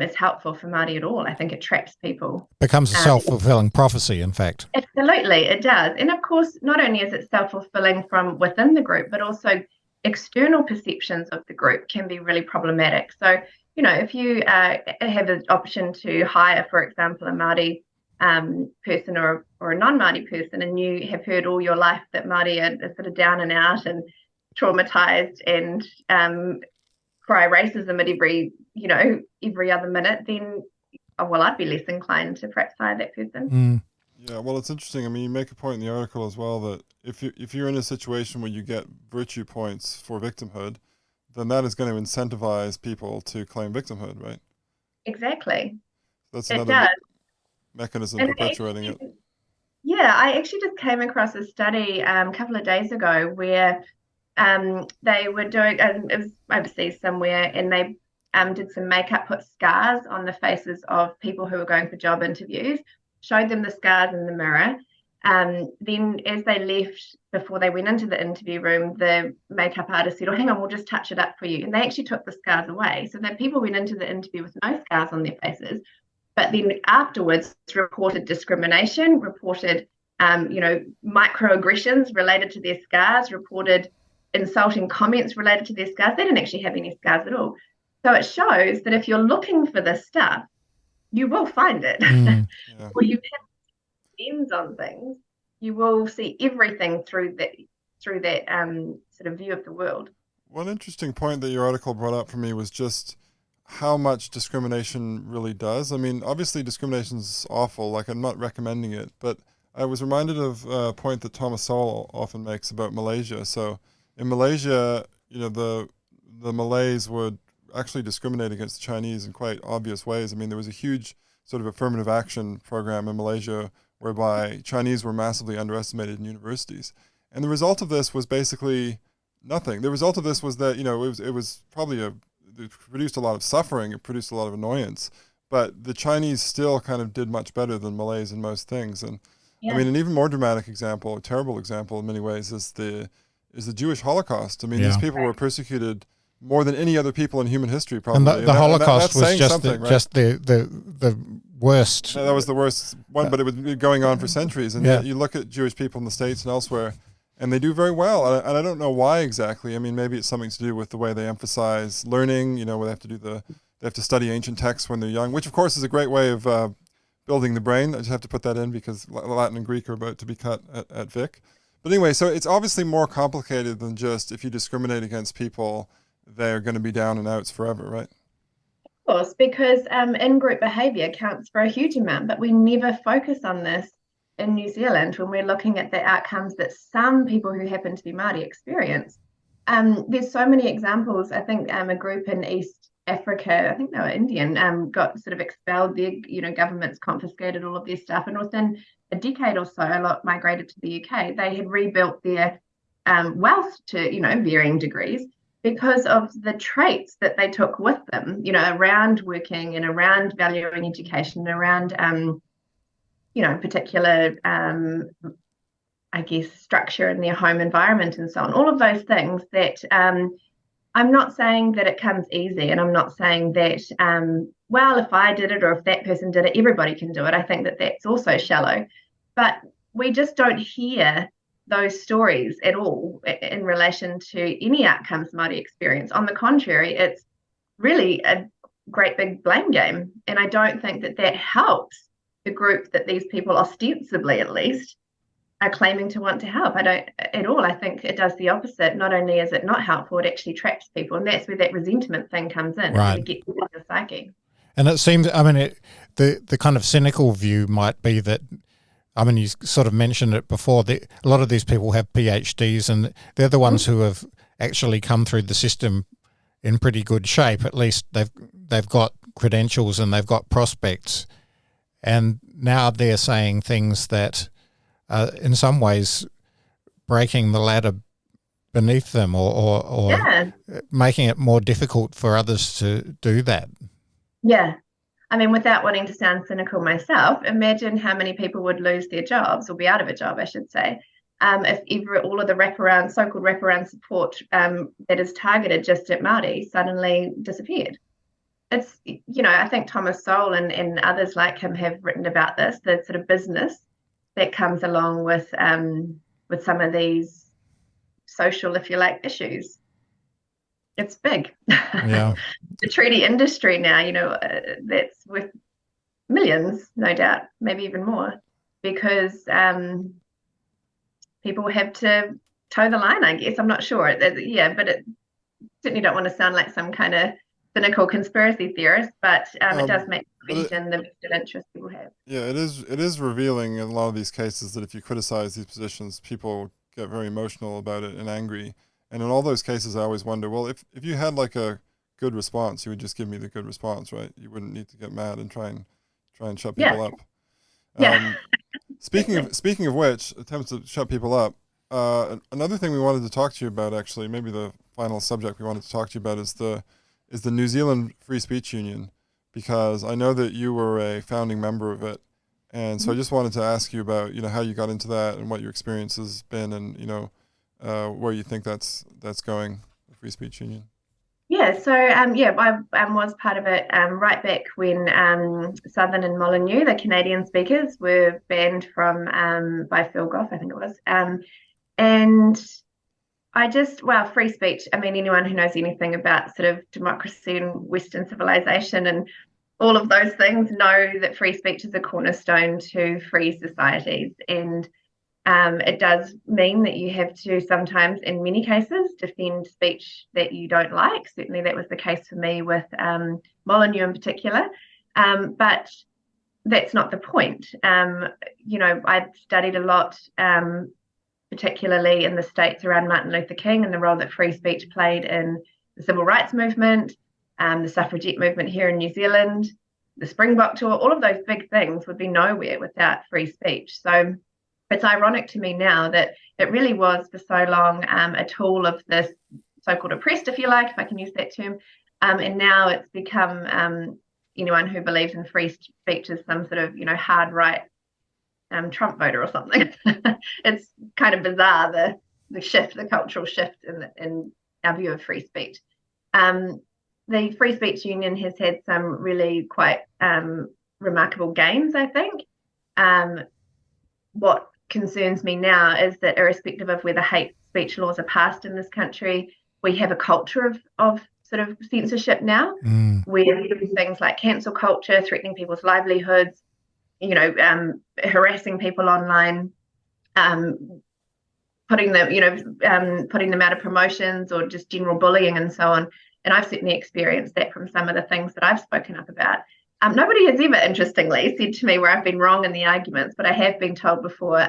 is helpful for Māori at all. I think it traps people. Becomes a self-fulfilling prophecy, in fact. Absolutely, it does. And of course, not only is it self-fulfilling from within the group, but also external perceptions of the group can be really problematic. So, if you have an option to hire, for example, a Māori person or a non-Māori person, and you have heard all your life that Māori are sort of down and out and traumatized and cry racism at every other minute, then I'd be less inclined to perhaps hire that person. Yeah, well, it's interesting. I mean, you make a point in the article as well that if you're in a situation where you get virtue points for victimhood, then that is going to incentivize people to claim victimhood, right? Exactly. That's another mechanism perpetuating it. Yeah, I actually just came across a study a couple of days ago where they were doing, it was overseas somewhere, and they did some makeup, put scars on the faces of people who were going for job interviews, showed them the scars in the mirror. Then as they left, before they went into the interview room, the makeup artist said, hang on, we'll just touch it up for you. And they actually took the scars away. So that people went into the interview with no scars on their faces, but then afterwards reported discrimination, reported, microaggressions related to their scars, reported insulting comments related to their scars. They didn't actually have any scars at all. So it shows that if you're looking for this stuff, you will find it. Yeah. Or you have lens on things, you will see everything through that sort of view of the world. One interesting point that your article brought up for me was just how much discrimination really does. I mean, obviously discrimination is awful, like I'm not recommending it, but I was reminded of a point that Thomas Sowell often makes about Malaysia. So in Malaysia, the Malays would actually discriminate against the Chinese in quite obvious ways. I mean, there was a huge sort of affirmative action program in Malaysia whereby Chinese were massively underestimated in universities. And the result of this was basically nothing. The result of this was that, it was probably it produced a lot of suffering, it produced a lot of annoyance, but the Chinese still kind of did much better than Malays in most things. And I mean, an even more dramatic example, a terrible example in many ways, is the Jewish Holocaust. I mean, these people were persecuted more than any other people in human history, probably. And the Holocaust was just the worst. That was the worst one, but it was going on for centuries. And yet you look at Jewish people in the States and elsewhere, and they do very well. And I don't know why exactly. I mean, maybe it's something to do with the way they emphasize learning. Where they have to they have to study ancient texts when they're young, which of course is a great way of building the brain. I just have to put that in because Latin and Greek are about to be cut at Vic. But anyway, so it's obviously more complicated than just if you discriminate against people, they're going to be down and outs forever, right? Of course, because in-group behaviour counts for a huge amount, but we never focus on this in New Zealand when we're looking at the outcomes that some people who happen to be Māori experience. There's so many examples. I think a group in East Africa, I think they were Indian, got sort of expelled. Their governments confiscated all of their stuff, and within a decade or so, a lot migrated to the UK. They had rebuilt their wealth to varying degrees, because of the traits that they took with them, around working and around valuing education, around, particular, structure in their home environment and so on. All of those things that I'm not saying that it comes easy, and I'm not saying that, well, if I did it or if that person did it, everybody can do it. I think that that's also shallow. But we just don't hear those stories at all in relation to any outcomes Māori experience. On the contrary, it's really a great big blame game. And I don't think that that helps the group that these people ostensibly, at least, are claiming to want to help. I don't at all. I think it does the opposite. Not only is it not helpful, it actually traps people. And that's where that resentment thing comes in. Right. It really gets into the psyche. And it seems, the kind of cynical view might be that, you sort of mentioned it before, a lot of these people have PhDs and they're the ones who have actually come through the system in pretty good shape. At least they've got credentials and they've got prospects. And now they're saying things that are in some ways breaking the ladder beneath them or making it more difficult for others to do that. Yeah. I mean, without wanting to sound cynical myself, imagine how many people would lose their jobs or be out of a job, I should say, if all of the so-called wraparound support that is targeted just at Māori suddenly disappeared. It's, I think Thomas Sowell and others like him have written about this, the sort of business that comes along with some of these social, if you like, issues. It's big. Yeah. The treaty industry now, that's worth millions, no doubt, maybe even more, because people have to toe the line, I guess. I'm not sure. But it certainly don't want to sound like some kind of cynical conspiracy theorist, but it does make question the vested interest people have. Yeah, it is revealing in a lot of these cases that if you criticize these positions, people get very emotional about it and angry. And in all those cases, I always wonder, well, if you had like a good response, you would just give me the good response, right? You wouldn't need to get mad and try and shut people up. Yeah. Speaking of which, attempts to shut people up. Another thing we wanted to talk to you about, actually, maybe the final subject we wanted to talk to you about is the New Zealand Free Speech Union, because I know that you were a founding member of it, and so I just wanted to ask you about how you got into that and what your experience has been, and where you think that's going, the Free Speech Union. Yeah, so I was part of it right back when Southern and Molyneux, the Canadian speakers, were banned from by Phil Goff, I think it was, and I just, free speech. I mean, anyone who knows anything about sort of democracy and Western civilization and all of those things know that free speech is a cornerstone to free societies, and it does mean that you have to sometimes, in many cases, defend speech that you don't like. Certainly that was the case for me with Molyneux in particular. But that's not the point. I've studied a lot, particularly in the States around Martin Luther King and the role that free speech played in the civil rights movement, the suffragette movement here in New Zealand, the Springbok tour. All of those big things would be nowhere without free speech. So it's ironic to me now that it really was for so long a tool of this so-called oppressed, if you like, if I can use that term. And now it's become anyone who believes in free speech is some sort of, hard right Trump voter or something. It's kind of bizarre, the cultural shift in our view of free speech. The Free Speech Union has had some really quite remarkable gains, I think. What concerns me now is that irrespective of whether hate speech laws are passed in this country, we have a culture of sort of censorship now, where things like cancel culture, threatening people's livelihoods, harassing people online, putting them out of promotions or just general bullying and so on. And I've certainly experienced that from some of the things that I've spoken up about. Nobody has ever, interestingly, said to me where I've been wrong in the arguments, but I have been told before,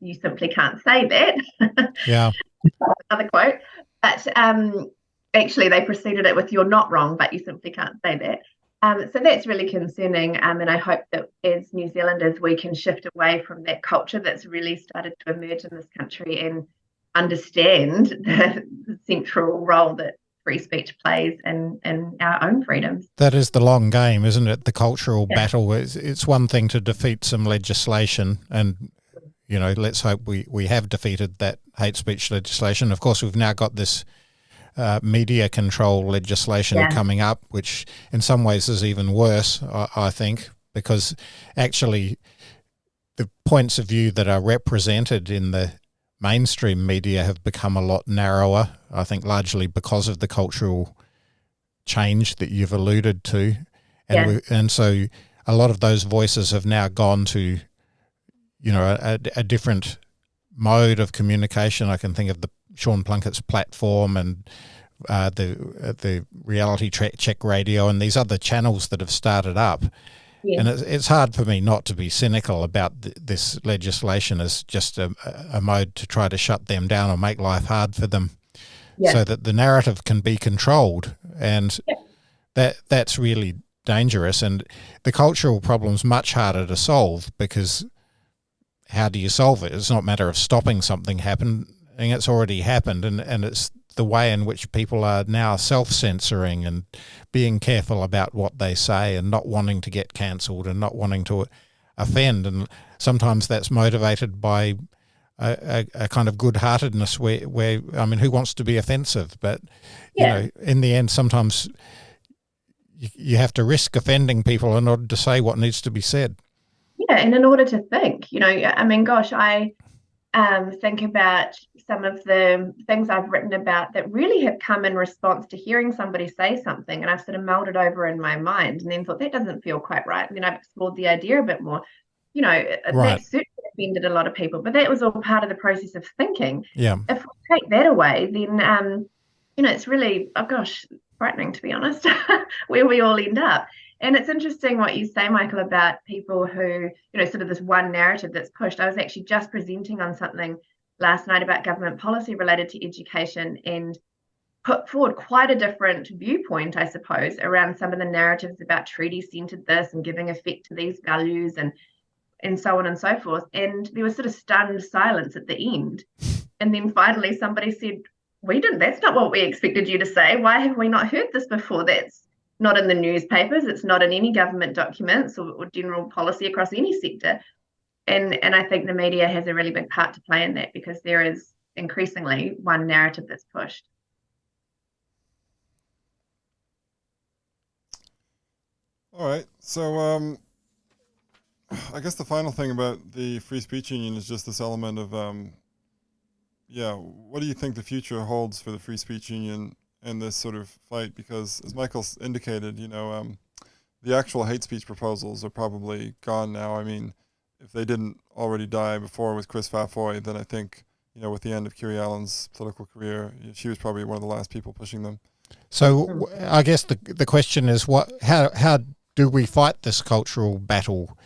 you simply can't say that. Yeah. Another quote. But actually, they preceded it with, you're not wrong, but you simply can't say that. So that's really concerning. And I hope that as New Zealanders, we can shift away from that culture that's really started to emerge in this country and understand the central role that free speech plays in our own freedoms. That is the long game, isn't it? The cultural battle. It's one thing to defeat some legislation, and let's hope we have defeated that hate speech legislation. Of course, we've now got this media control legislation coming up, which in some ways is even worse, I think, because actually the points of view that are represented in the mainstream media have become a lot narrower, I think largely because of the cultural change that you've alluded to. And so a lot of those voices have now gone to, a different mode of communication. I can think of the Sean Plunkett's platform and the reality check radio and these other channels that have started up. Yeah. And it's hard for me not to be cynical about this legislation as just a mode to try to shut them down or make life hard for them, so that the narrative can be controlled. And that's really dangerous. And the cultural problem's much harder to solve, because how do you solve it? It's not a matter of stopping something happening. It's already happened, and it's the way in which people are now self-censoring and being careful about what they say and not wanting to get cancelled and not wanting to offend. And sometimes that's motivated by a kind of good-heartedness where I mean, who wants to be offensive? But, in the end, sometimes you have to risk offending people in order to say what needs to be said. Yeah, and in order to think, I mean, gosh, I think about some of the things I've written about that really have come in response to hearing somebody say something, and I've sort of mulled it over in my mind and then thought that doesn't feel quite right. And then I've explored the idea a bit more. That certainly offended a lot of people, but that was all part of the process of thinking. Yeah. If we take that away, then, it's really, oh gosh, frightening, to be honest, where we all end up. And it's interesting what you say, Michael, about people who, sort of this one narrative that's pushed. I was actually just presenting on something last night about government policy related to education and put forward quite a different viewpoint, I suppose, around some of the narratives about treaty-centered this and giving effect to these values and so on and so forth. And there was sort of stunned silence at the end. And then finally somebody said, that's not what we expected you to say. Why have we not heard this before? That's not in the newspapers. It's not in any government documents or general policy across any sector. And I think the media has a really big part to play in that, because there is increasingly one narrative that's pushed. All right. So I guess the final thing about the Free Speech Union is just this element of, what do you think the future holds for the Free Speech Union in this sort of fight? Because as Michael's indicated, the actual hate speech proposals are probably gone now. I mean, if they didn't already die before with Chris Fafoy, then I think, with the end of Kiri Allen's political career, she was probably one of the last people pushing them. So I guess the question is, how do we fight this cultural battle?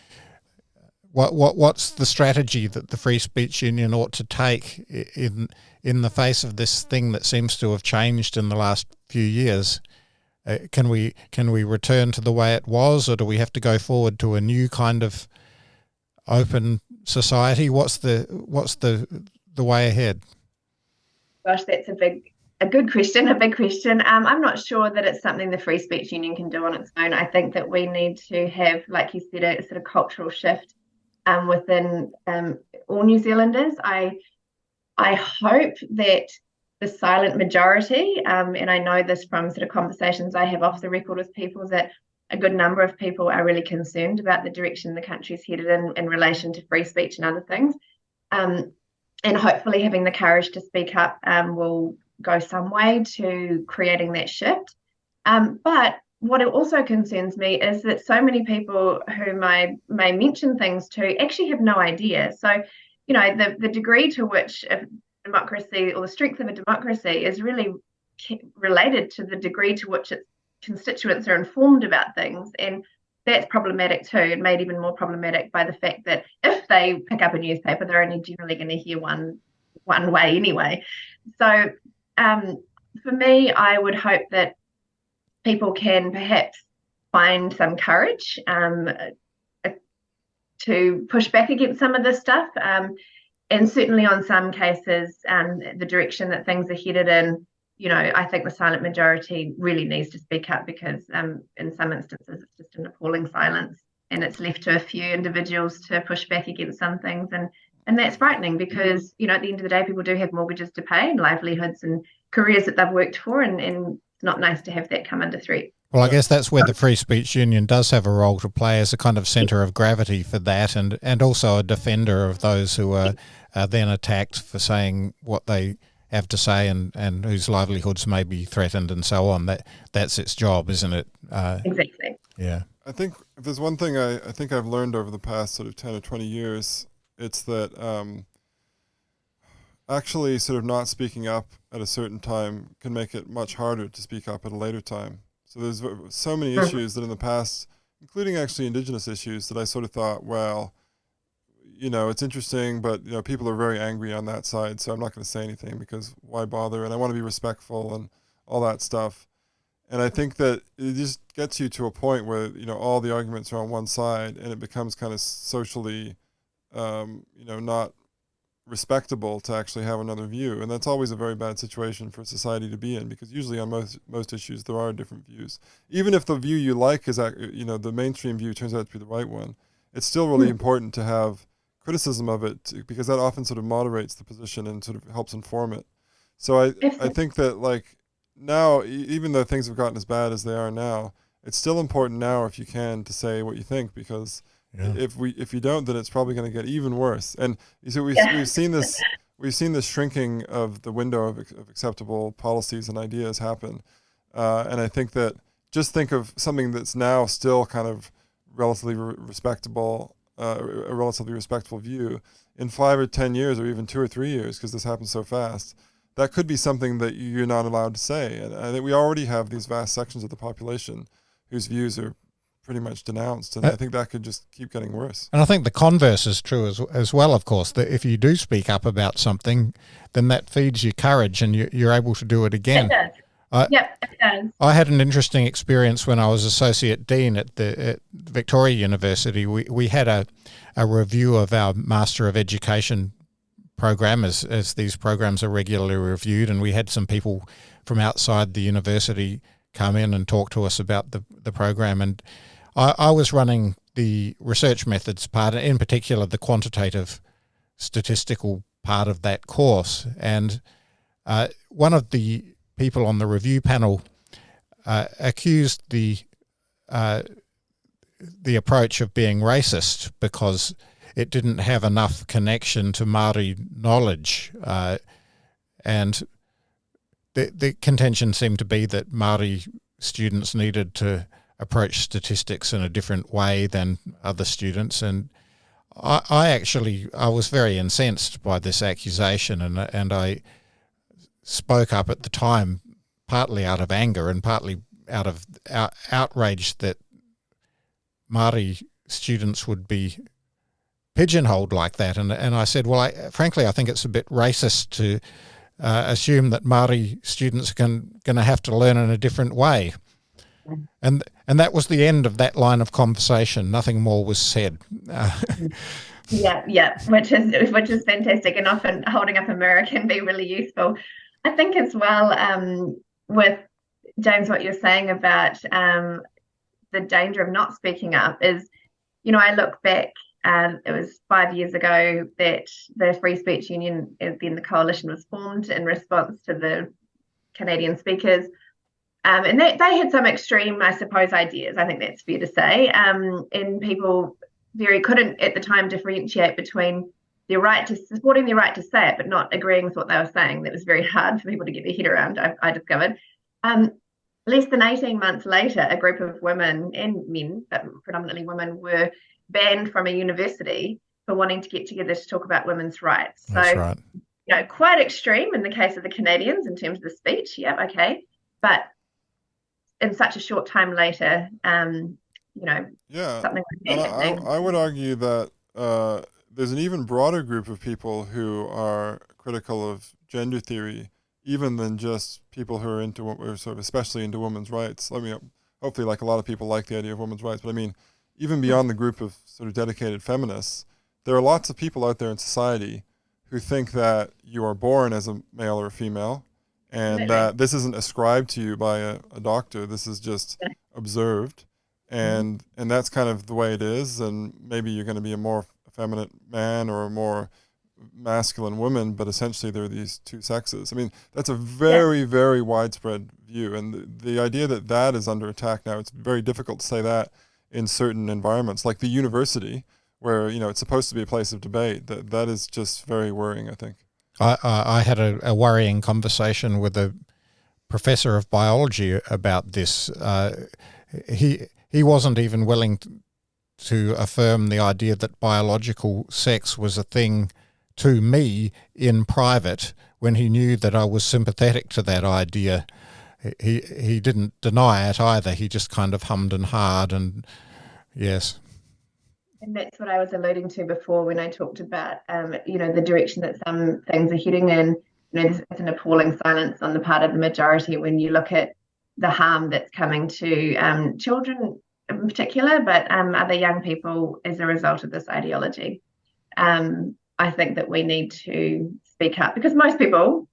What's the strategy that the Free Speech Union ought to take in the face of this thing that seems to have changed in the last few years? Can we return to the way it was, or do we have to go forward to a new kind of open society? What's the way ahead? Gosh, that's a good question, a big question. I'm not sure that it's something the Free Speech Union can do on its own. I think that we need to have, like you said, a sort of cultural shift within all New Zealanders. I hope that the silent majority, and I know this from sort of conversations I have off the record with people, that a good number of people are really concerned about the direction the country's headed in relation to free speech and other things. And hopefully having the courage to speak up will go some way to creating that shift. But what it also concerns me is that so many people whom I may mention things to actually have no idea. So, the degree to which democracy, or the strength of a democracy, is really related to the degree to which its constituents are informed about things. And that's problematic too, and made even more problematic by the fact that if they pick up a newspaper, they're only generally going to hear one way anyway. So for me, I would hope that people can perhaps find some courage to push back against some of this stuff. And certainly on some cases, the direction that things are headed in, I think the silent majority really needs to speak up, because in some instances it's just an appalling silence, and it's left to a few individuals to push back against some things. And And that's frightening because, at the end of the day, people do have mortgages to pay and livelihoods and careers that they've worked for, and it's not nice to have that come under threat. Well, I guess that's where the Free Speech Union does have a role to play as a kind of centre of gravity for that, and also a defender of those who are then attacked for saying what they have to say and whose livelihoods may be threatened and so on. That's its job, isn't it? Exactly. Yeah. I think if there's one thing I think I've learned over the past sort of 10 or 20 years, it's that actually sort of not speaking up at a certain time can make it much harder to speak up at a later time. So there's so many issues that in the past, including actually Indigenous issues, that I sort of thought, well, it's interesting, but, people are very angry on that side, so I'm not going to say anything because why bother? And I want to be respectful and all that stuff. And I think that it just gets you to a point where, all the arguments are on one side and it becomes kind of socially, not respectable to actually have another view. And that's always a very bad situation for society to be in, because usually on most issues there are different views. Even if the view you like is, the mainstream view turns out to be the right one, it's still really important to have criticism of it, because that often sort of moderates the position and sort of helps inform it. So I think that, like, now, even though things have gotten as bad as they are now, it's still important now, if you can, to say what you think, because if you don't, then it's probably going to get even worse. And so we've seen this shrinking of the window of acceptable policies and ideas happen. And I think that, just think of something that's now still kind of relatively respectable, a relatively respectful view. In 5 or 10 years, or even 2 or 3 years, because this happens so fast, that could be something that you're not allowed to say. And I think we already have these vast sections of the population whose views are pretty much denounced, and I think that could just keep getting worse. And I think the converse is true as well, of course, that if you do speak up about something, then that feeds you courage and you're able to do it again. It does. Yep, it does. I had an interesting experience when I was Associate Dean at Victoria University. We had a review of our Master of Education program, as these programs are regularly reviewed, and we had some people from outside the university come in and talk to us about the program. And I was running the research methods part, in particular the quantitative statistical part of that course. And one of the people on the review panel accused the approach of being racist because it didn't have enough connection to Māori knowledge. And the contention seemed to be that Māori students needed to approach statistics in a different way than other students. And I was very incensed by this accusation, and I spoke up at the time, partly out of anger and partly out of outrage that Māori students would be pigeonholed like that. And I said, well, frankly, I think it's a bit racist to assume that Māori students are going to have to learn in a different way. And that was the end of that line of conversation. Nothing more was said. Yeah, which is fantastic, and often holding up a mirror can be really useful. I think as well, with James, what you're saying about the danger of not speaking up is, I look back, it was 5 years ago that the Free Speech Union, then the coalition, was formed in response to the Canadian speakers. And they had some extreme, I suppose, ideas. I think that's fair to say. And people couldn't at the time differentiate between supporting their right to say it, but not agreeing with what they were saying. That was very hard for people to get their head around, I discovered. Less than 18 months later, a group of women and men, but predominantly women, were banned from a university for wanting to get together to talk about women's rights. That's right. Quite extreme in the case of the Canadians in terms of the speech. Yeah, okay. But in such a short time later, something like that happening. I would argue that there's an even broader group of people who are critical of gender theory, even than just people who are sort of especially into women's rights. Hopefully, like a lot of people like the idea of women's rights, but I mean, even beyond the group of sort of dedicated feminists, there are lots of people out there in society who think that you are born as a male or a female, and that this isn't ascribed to you by a doctor. This is just observed, and that's kind of the way it is. And maybe you're going to be a more effeminate man or a more masculine women, but essentially they're these two sexes. I mean, that's a very, very widespread view. And the idea that that is under attack now, it's very difficult to say that in certain environments, like the university, where, you know, it's supposed to be a place of debate. That is just very worrying, I think. I had a worrying conversation with a professor of biology about this. He wasn't even willing to affirm the idea that biological sex was a thing to me in private when he knew that I was sympathetic to that idea. He didn't deny it either. He just kind of hummed and hawed, and yes. And that's what I was alluding to before when I talked about, you know, the direction that some things are heading in. You know, there's an appalling silence on the part of the majority when you look at the harm that's coming to children in particular, but other young people as a result of this ideology. I think that we need to speak up, because most people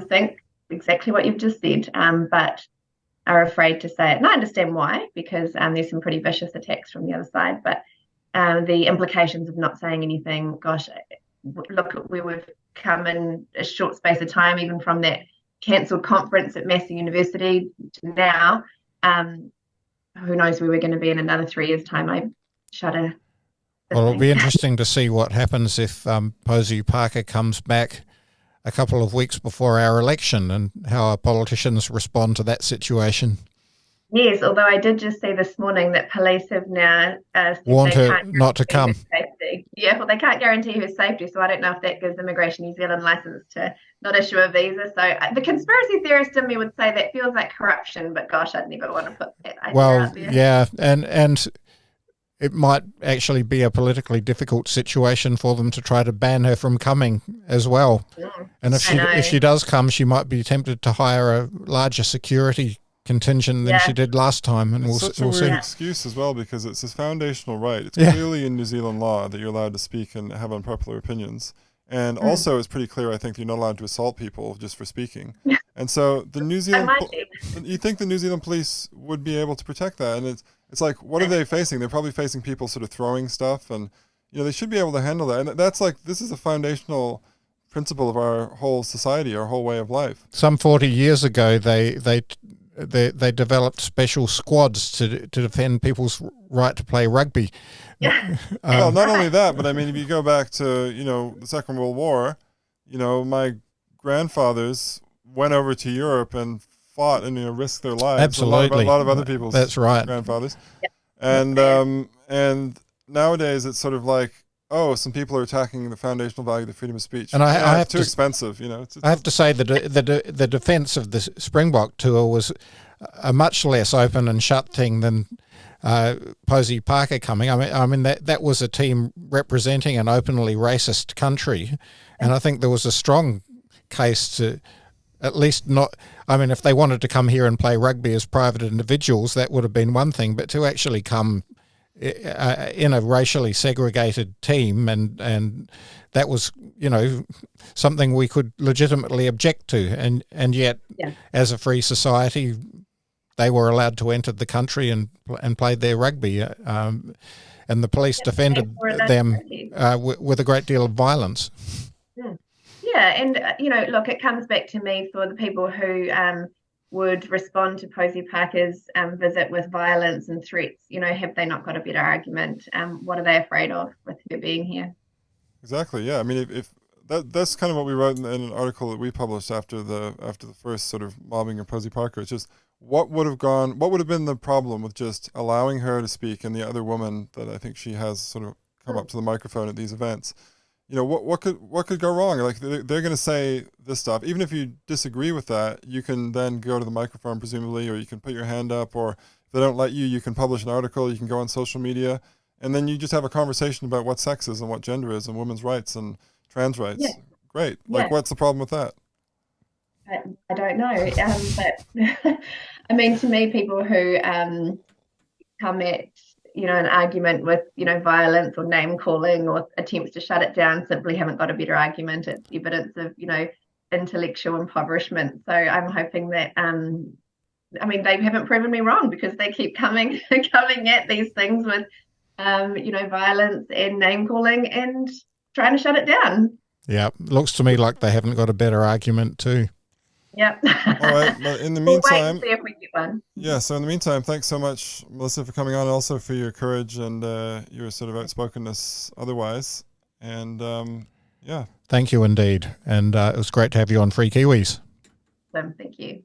think exactly what you've just said, but are afraid to say it. And I understand why, because there's some pretty vicious attacks from the other side, but the implications of not saying anything, gosh, look at where we've come in a short space of time, even from that cancelled conference at Massey University to now. Who knows where we're going to be in another 3 years' time. I shudder. Well, it'll be interesting to see what happens if Posey Parker comes back a couple of weeks before our election, and how our politicians respond to that situation. Yes, although I did just see this morning that police have now warned her not to come. Yeah, well, they can't guarantee her safety, so I don't know if that gives Immigration New Zealand license to not issue a visa. So the conspiracy theorist in me would say that feels like corruption, but gosh, I'd never want to put that idea out there. Yeah, and it might actually be a politically difficult situation for them to try to ban her from coming as well. And if she does come, she might be tempted to hire a larger security contingent than she did last time, and it's such a weird excuse as well, because it's a foundational right. It's clearly in New Zealand law that you're allowed to speak and have unpopular opinions, and also it's pretty clear, I think, you're not allowed to assault people just for speaking. And so the New Zealand, you think the New Zealand police would be able to protect that, and it's like, what are they facing? They're probably facing people sort of throwing stuff, and you know, they should be able to handle that. And that's like, this is a foundational principle of our whole society, our whole way of life. Some 40 years ago, they developed special squads to defend people's right to play rugby. Well, not only that, but I mean, if you go back to, you know, the Second World War, you know, my grandfathers went over to Europe and fought and, you know, risked their lives. Absolutely. A lot of other people's grandfathers. And nowadays it's sort of like, oh, some people are attacking the foundational value of the freedom of speech. And I have too expensive, you know. I have to say that the defence of the Springbok tour was a much less open and shut thing than Posey Parker coming. I mean that was a team representing an openly racist country, and I think there was a strong case to at least not. I mean, if they wanted to come here and play rugby as private individuals, that would have been one thing, but to actually come in a racially segregated team, and that was, you know, something we could legitimately object to, and yet as a free society they were allowed to enter the country and played their rugby, and the police defended them with a great deal of violence. Yeah, and you know, look, it comes back to me for the people who would respond to Posey Parker's visit with violence and threats. You know, have they not got a better argument? What are they afraid of with her being here? Exactly. Yeah. I mean, if that's kind of what we wrote in an article that we published after the first sort of mobbing of Posey Parker. It's just what would have been the problem with just allowing her to speak, and the other woman that I think she has sort of come up to the microphone at these events. You know, what could go wrong? Like, they're going to say this stuff. Even if you disagree with that, you can then go to the microphone, presumably, or you can put your hand up, or if they don't let you, you can publish an article, you can go on social media, and then you just have a conversation about what sex is and what gender is and women's rights and trans rights. Yeah. Great. Like, what's the problem with that? I don't know. But I mean, to me, people who come at, you know, an argument with, you know, violence or name calling or attempts to shut it down simply haven't got a better argument. It's evidence of, you know, intellectual impoverishment. So I'm hoping that, I mean, they haven't proven me wrong, because they keep coming at these things with, you know, violence and name calling and trying to shut it down. Yeah, looks to me like they haven't got a better argument too. Yep. All right. But in the We'll wait meantime, and see if we get one. yeah. So in the meantime, thanks so much, Melissa, for coming on, and also for your courage and your sort of outspokenness otherwise. And yeah. Thank you indeed. And it was great to have you on Free Kiwis. Thank you.